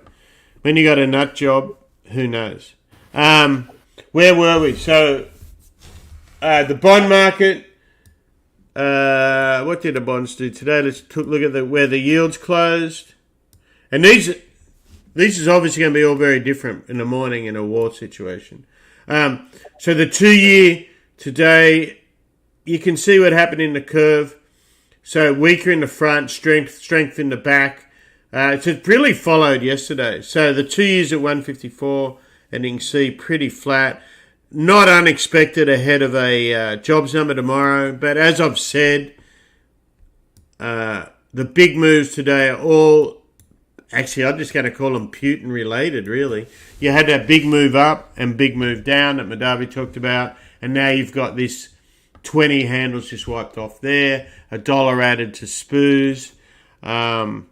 When you got a nut job, who knows? Where were we? So the bond market. What did the bonds do today? Let's look at where the yields closed. And these is obviously going to be all very different in the morning in a war situation. So the 2-year today, you can see what happened in the curve. So weaker in the front, strength in the back. So it really followed yesterday. So the 2 years at 154, and you can see pretty flat. Not unexpected ahead of a jobs number tomorrow. But as I've said, the big moves today are all, actually I'm just going to call them Putin related, really. You had that big move up and big move down that Madavi talked about. And now you've got this 20 handles just wiped off there. $1 added to SPUs. $1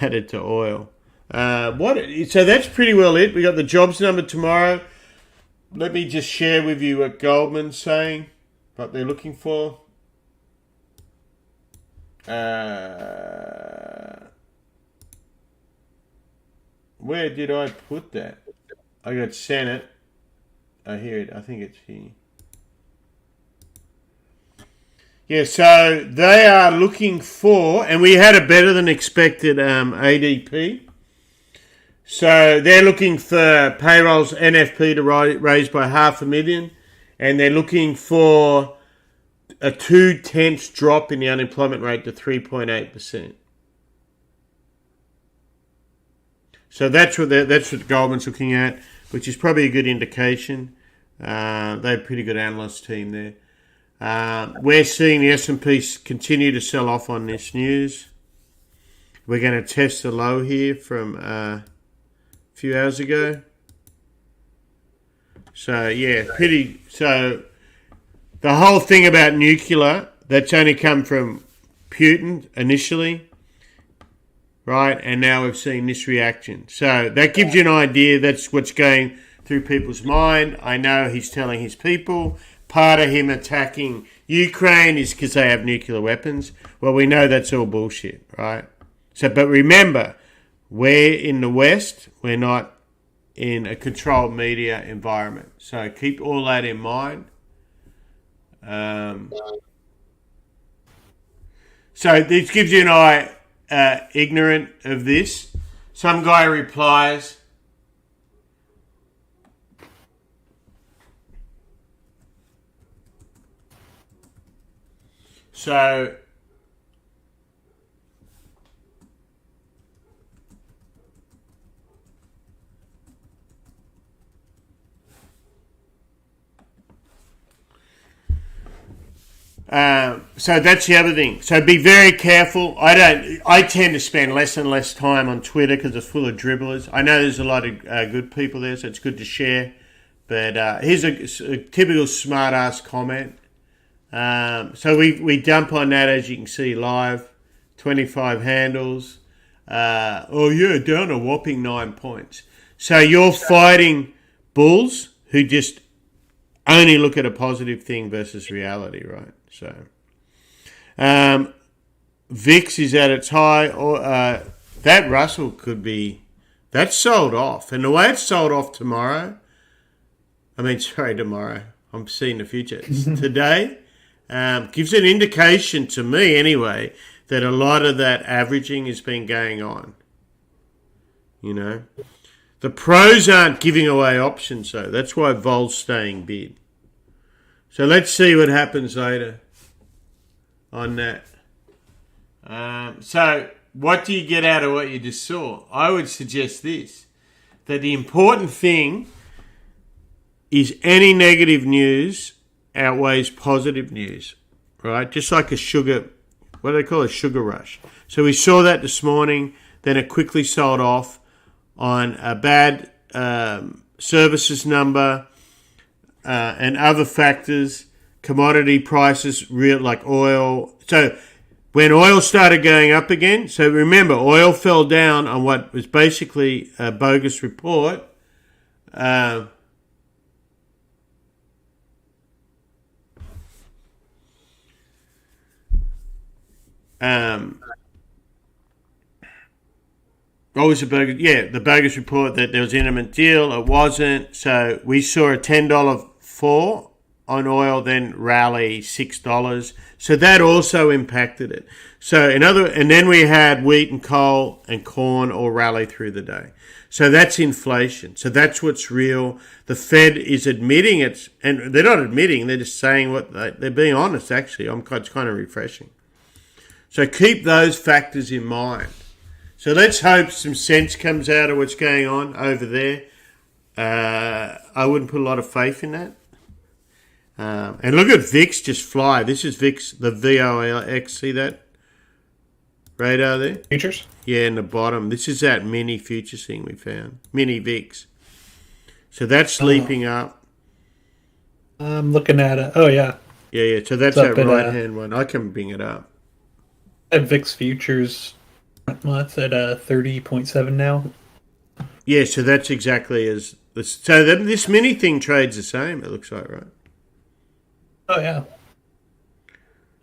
added to oil. So that's pretty well it. We got the jobs number tomorrow. Let me just share with you what Goldman's saying, what they're looking for. Where did I put that? I got Senate. I hear it. I think it's here. Yeah, so they are looking for, and we had a better than expected ADP. So they're looking for payrolls NFP to raise by 500,000, and they're looking for a 0.2 drop in the unemployment rate to 3.8%. So that's what Goldman's looking at, which is probably a good indication. They have a pretty good analyst team there. We're seeing the S&P continue to sell off on this news. We're going to test the low here from a few hours ago. So, yeah, So, the whole thing about nuclear, that's only come from Putin initially, right? And now we've seen this reaction. So, that gives you an idea. That's what's going through people's mind. I know he's telling his people. Part of him attacking Ukraine is because they have nuclear weapons. Well, we know that's all bullshit, right? So, but remember, we're in the West. We're not in a controlled media environment. So keep all that in mind. So this gives you an eye, ignorant of this. Some guy replies, so that's the other thing. So be very careful. I tend to spend less and less time on Twitter because it's full of dribblers. I know there's a lot of good people there, so it's good to share. But here's a typical smart-ass comment. So we dump on that, as you can see live, 25 handles. Down a whopping 9 points. So you're fighting bulls who just only look at a positive thing versus reality, right? So VIX is at its high. That Russell that's sold off. And the way it's sold off tomorrow, tomorrow, I'm seeing the future. Today, gives an indication to me anyway that a lot of that averaging has been going on. You know, The pros aren't giving away options, though. That's why Vol's staying bid. So let's see what happens later on that. So what do you get out of what you just saw? I would suggest this, that the important thing is any negative news outweighs positive news, right? Just like a sugar, what do they call a sugar rush? So we saw that this morning, then it quickly sold off on a bad services number and other factors, commodity prices, like oil. So when oil started going up again, so remember, oil fell down on what was basically a bogus report. What was the bogus? Yeah, the bogus report that there was an imminent deal. It wasn't. So we saw a $10 fall on oil, then rally $6. So that also impacted it. So and then we had wheat and coal and corn all rally through the day. So that's inflation. So that's what's real. The Fed is admitting it, and they're not admitting. They're just saying they're being honest. Actually, it's kind of refreshing. So keep those factors in mind. So let's hope some sense comes out of what's going on over there. I wouldn't put a lot of faith in that. And look at VIX just fly. This is VIX, the VOLX. See that radar there? Futures? Yeah, in the bottom. This is that mini futures thing we found. Mini VIX. So that's leaping up. I'm looking at it. Oh, yeah. Yeah. So that's that right-hand one. I can bring it up. At VIX futures, well, it's at 30.7 now. Yeah, so that's exactly as... So this mini thing trades the same, it looks like, right? Oh, yeah.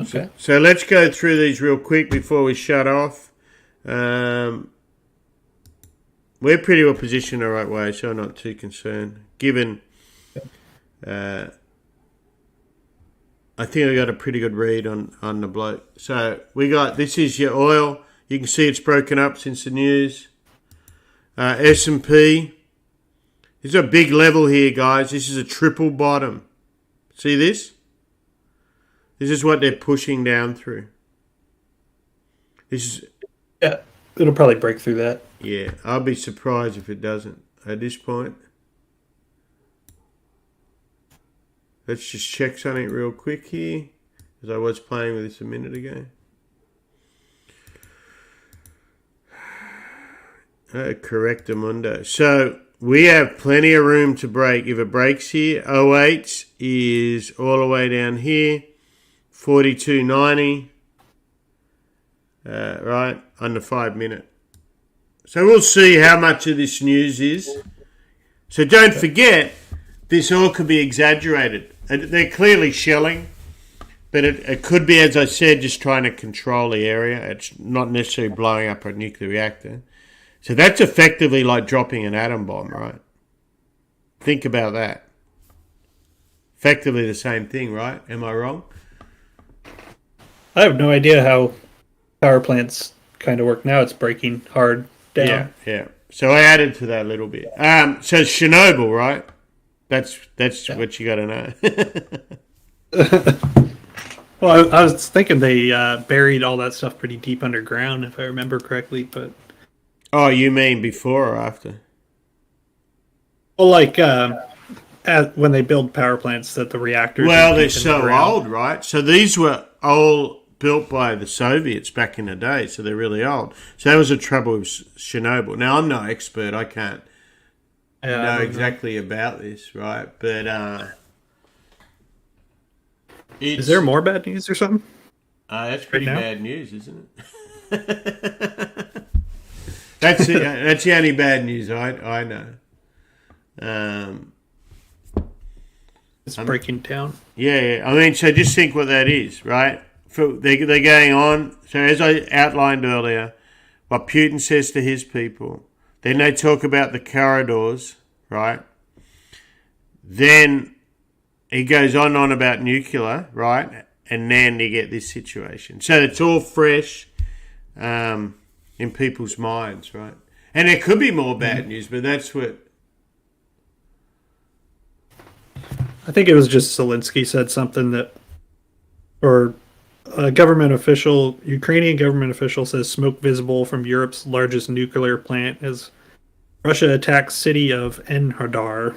Okay. So let's go through these real quick before we shut off. We're pretty well positioned the right way, so I'm not too concerned. Given... I think I got a pretty good read on the bloke. So this is your oil. You can see it's broken up since the news. S&P. There's a big level here, guys. This is a triple bottom. See this? This is what they're pushing down through. Yeah, it'll probably break through that. Yeah, I'll be surprised if it doesn't at this point. Let's just check something real quick here, as I was playing with this a minute ago. Correctamundo. So we have plenty of room to break. If it breaks here, 08 is all the way down here, 42.90, right, on the 5 minute. So we'll see how much of this news is. So don't forget, this all could be exaggerated. They're clearly shelling, but it could be, as I said, just trying to control the area. It's not necessarily blowing up a nuclear reactor. So that's effectively like dropping an atom bomb, right? Think about that. Effectively the same thing, right? Am I wrong? I have no idea how power plants kind of work now. It's breaking hard down. Yeah. So I added to that a little bit. So Chernobyl, right? That's what you got to know. Well, I was thinking they buried all that stuff pretty deep underground, if I remember correctly. But oh, you mean before or after? Well, like when they build power plants, that the reactors. Well, they're so old, right? So these were all built by the Soviets back in the day, so they're really old. So that was the trouble with Chernobyl. Now, I'm no expert. I can't know exactly about this, right? But is there more bad news or something? That's pretty bad news, isn't it? That's the only bad news I know. It's breaking down. Yeah. I mean, so just think what that is, right? They're going on. So as I outlined earlier, what Putin says to his people, then they talk about the corridors, right? Then he goes on and on about nuclear, right? And then you get this situation. So it's all fresh in people's minds, right? And there could be more bad news, but that's what... I think it was just Zelensky said something that, or a government official, Ukrainian government official says smoke visible from Europe's largest nuclear plant as Russia attacks city of Enhardar.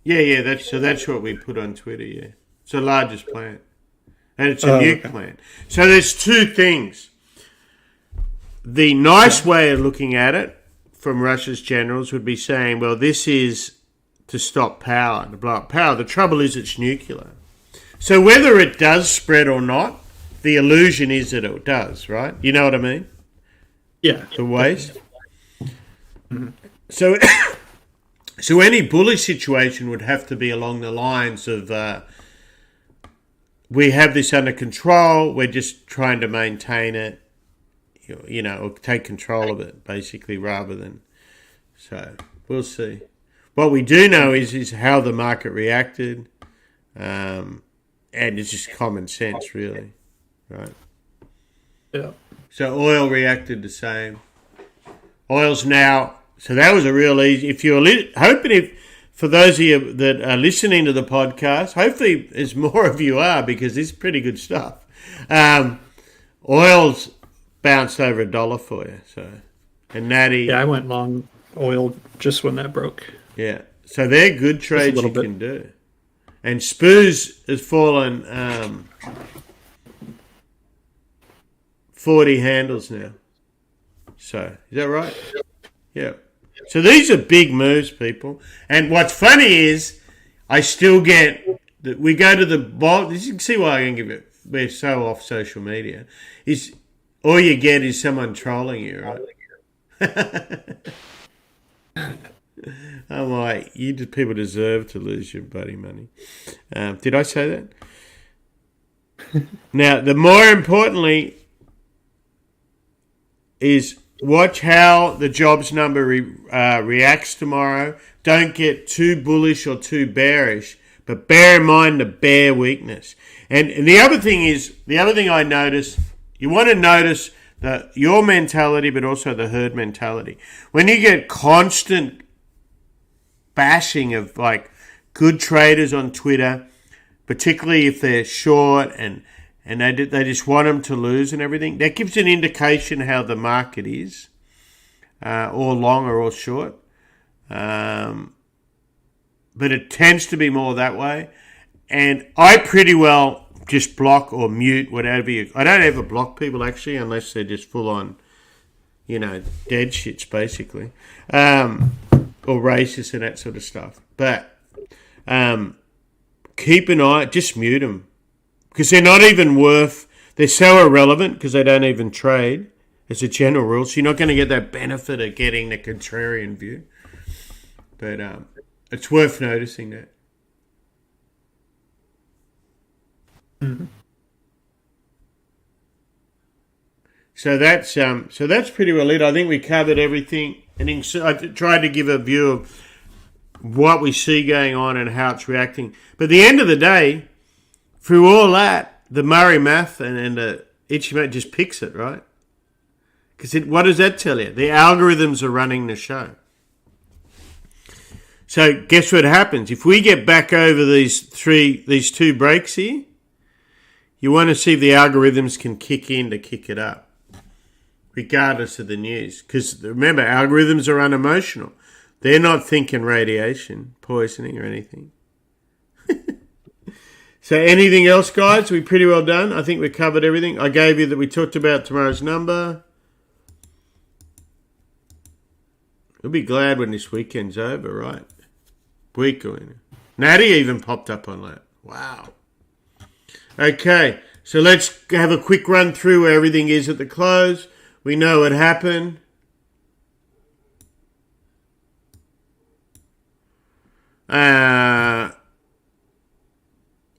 Yeah, that's what we put on Twitter, yeah. It's the largest plant. And it's a nuke plant. So there's two things. The nice way of looking at it from Russia's generals would be saying, well, this is to stop power, to blow up power. The trouble is it's nuclear. So whether it does spread or not, the illusion is that it does, right? You know what I mean? Yeah. The waste. So any bullish situation would have to be along the lines of we have this under control, we're just trying to maintain it, or take control of it, basically, rather than... So, we'll see. What we do know is how the market reacted, and it's just common sense, really, right? Yeah. So oil reacted the same. Oil's now... So that was a real easy... If you're for those of you that are listening to the podcast, hopefully as more of you are, because it's pretty good stuff. Oil's bounced over $1 for you, so... And Natty... Yeah, I went long oil just when that broke. Yeah, so they're good trades you can do. And SPU's has fallen 40 handles now. So, is that right? Yeah. So these are big moves, people. And what's funny is I still get... We go to the bottom... You can see why I can give it... We're so off social media. Is all you get is someone trolling you, right? I'm like, people deserve to lose your bloody money. Did I say that? Now, the more importantly is watch how the jobs number reacts tomorrow. Don't get too bullish or too bearish, but bear in mind the bear weakness. And the other thing I noticed, you want to notice your mentality, but also the herd mentality. When you get constant bashing of like good traders on Twitter, particularly if they're short and they just want them to lose and everything, that gives an indication how the market is, or long or all short. But it tends to be more that way. And I pretty well just block or mute whatever I don't ever block people, actually, unless they're just full on, dead shits, basically. Or racist and that sort of stuff. But keep an eye, just mute them. Because they're not even they're so irrelevant because they don't even trade as a general rule. So you're not going to get that benefit of getting the contrarian view. But it's worth noticing that. Mm-hmm. So that's pretty well it. I think we covered everything. And I tried to give a view of what we see going on and how it's reacting. But at the end of the day, through all that, the Murray math and the Ichimoku just picks it, right? Because what does that tell you? The algorithms are running the show. So guess what happens? If we get back over these two breaks here, you want to see if the algorithms can kick in to kick it up, regardless of the news. Because remember, algorithms are unemotional. They're not thinking radiation, poisoning or anything. So anything else, guys? We're pretty well done. I think we covered everything. I gave you that we talked about tomorrow's number. We'll be glad when this weekend's over, right? Week going. Natty even popped up on that. Wow. Okay, so let's have a quick run through where everything is at the close. We know what happened.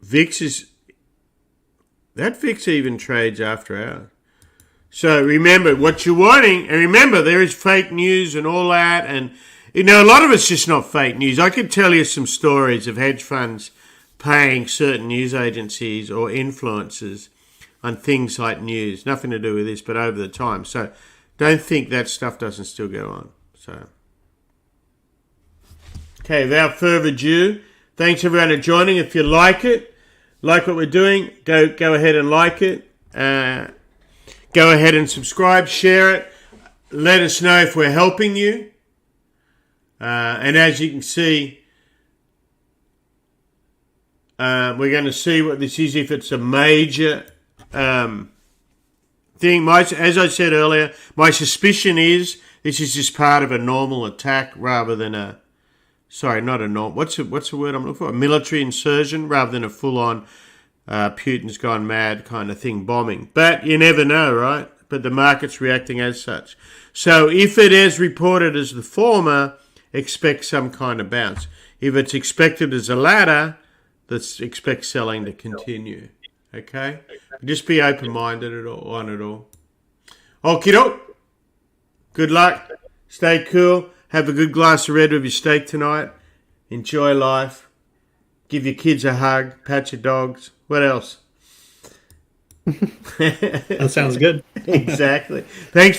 VIX even trades after hours. So remember what you're wanting, and remember there is fake news and all that, and a lot of it's just not fake news. I could tell you some stories of hedge funds paying certain news agencies or influencers on things like news, nothing to do with this, but over the time. So don't think that stuff doesn't still go on. So, okay, without further ado, thanks everyone for joining. If you like what we're doing, go ahead and like it. Go ahead and subscribe, share it. Let us know if we're helping you. And as you can see, we're going to see what this is, if it's a major thing. As I said earlier, my suspicion is this is just part of a normal attack rather than not a normal, what's the word I'm looking for? A military insurgent rather than a full-on Putin's gone mad kind of thing, bombing. But you never know, right? But the market's reacting as such. So if it is reported as the former, expect some kind of bounce. If it's expected as a latter, let's expect selling to continue. Okay? Just be open-minded on it all. Okie doke. Good luck. Stay cool. Have a good glass of red with your steak tonight. Enjoy life. Give your kids a hug. Pat your dogs. What else? That sounds good. Exactly. Thanks.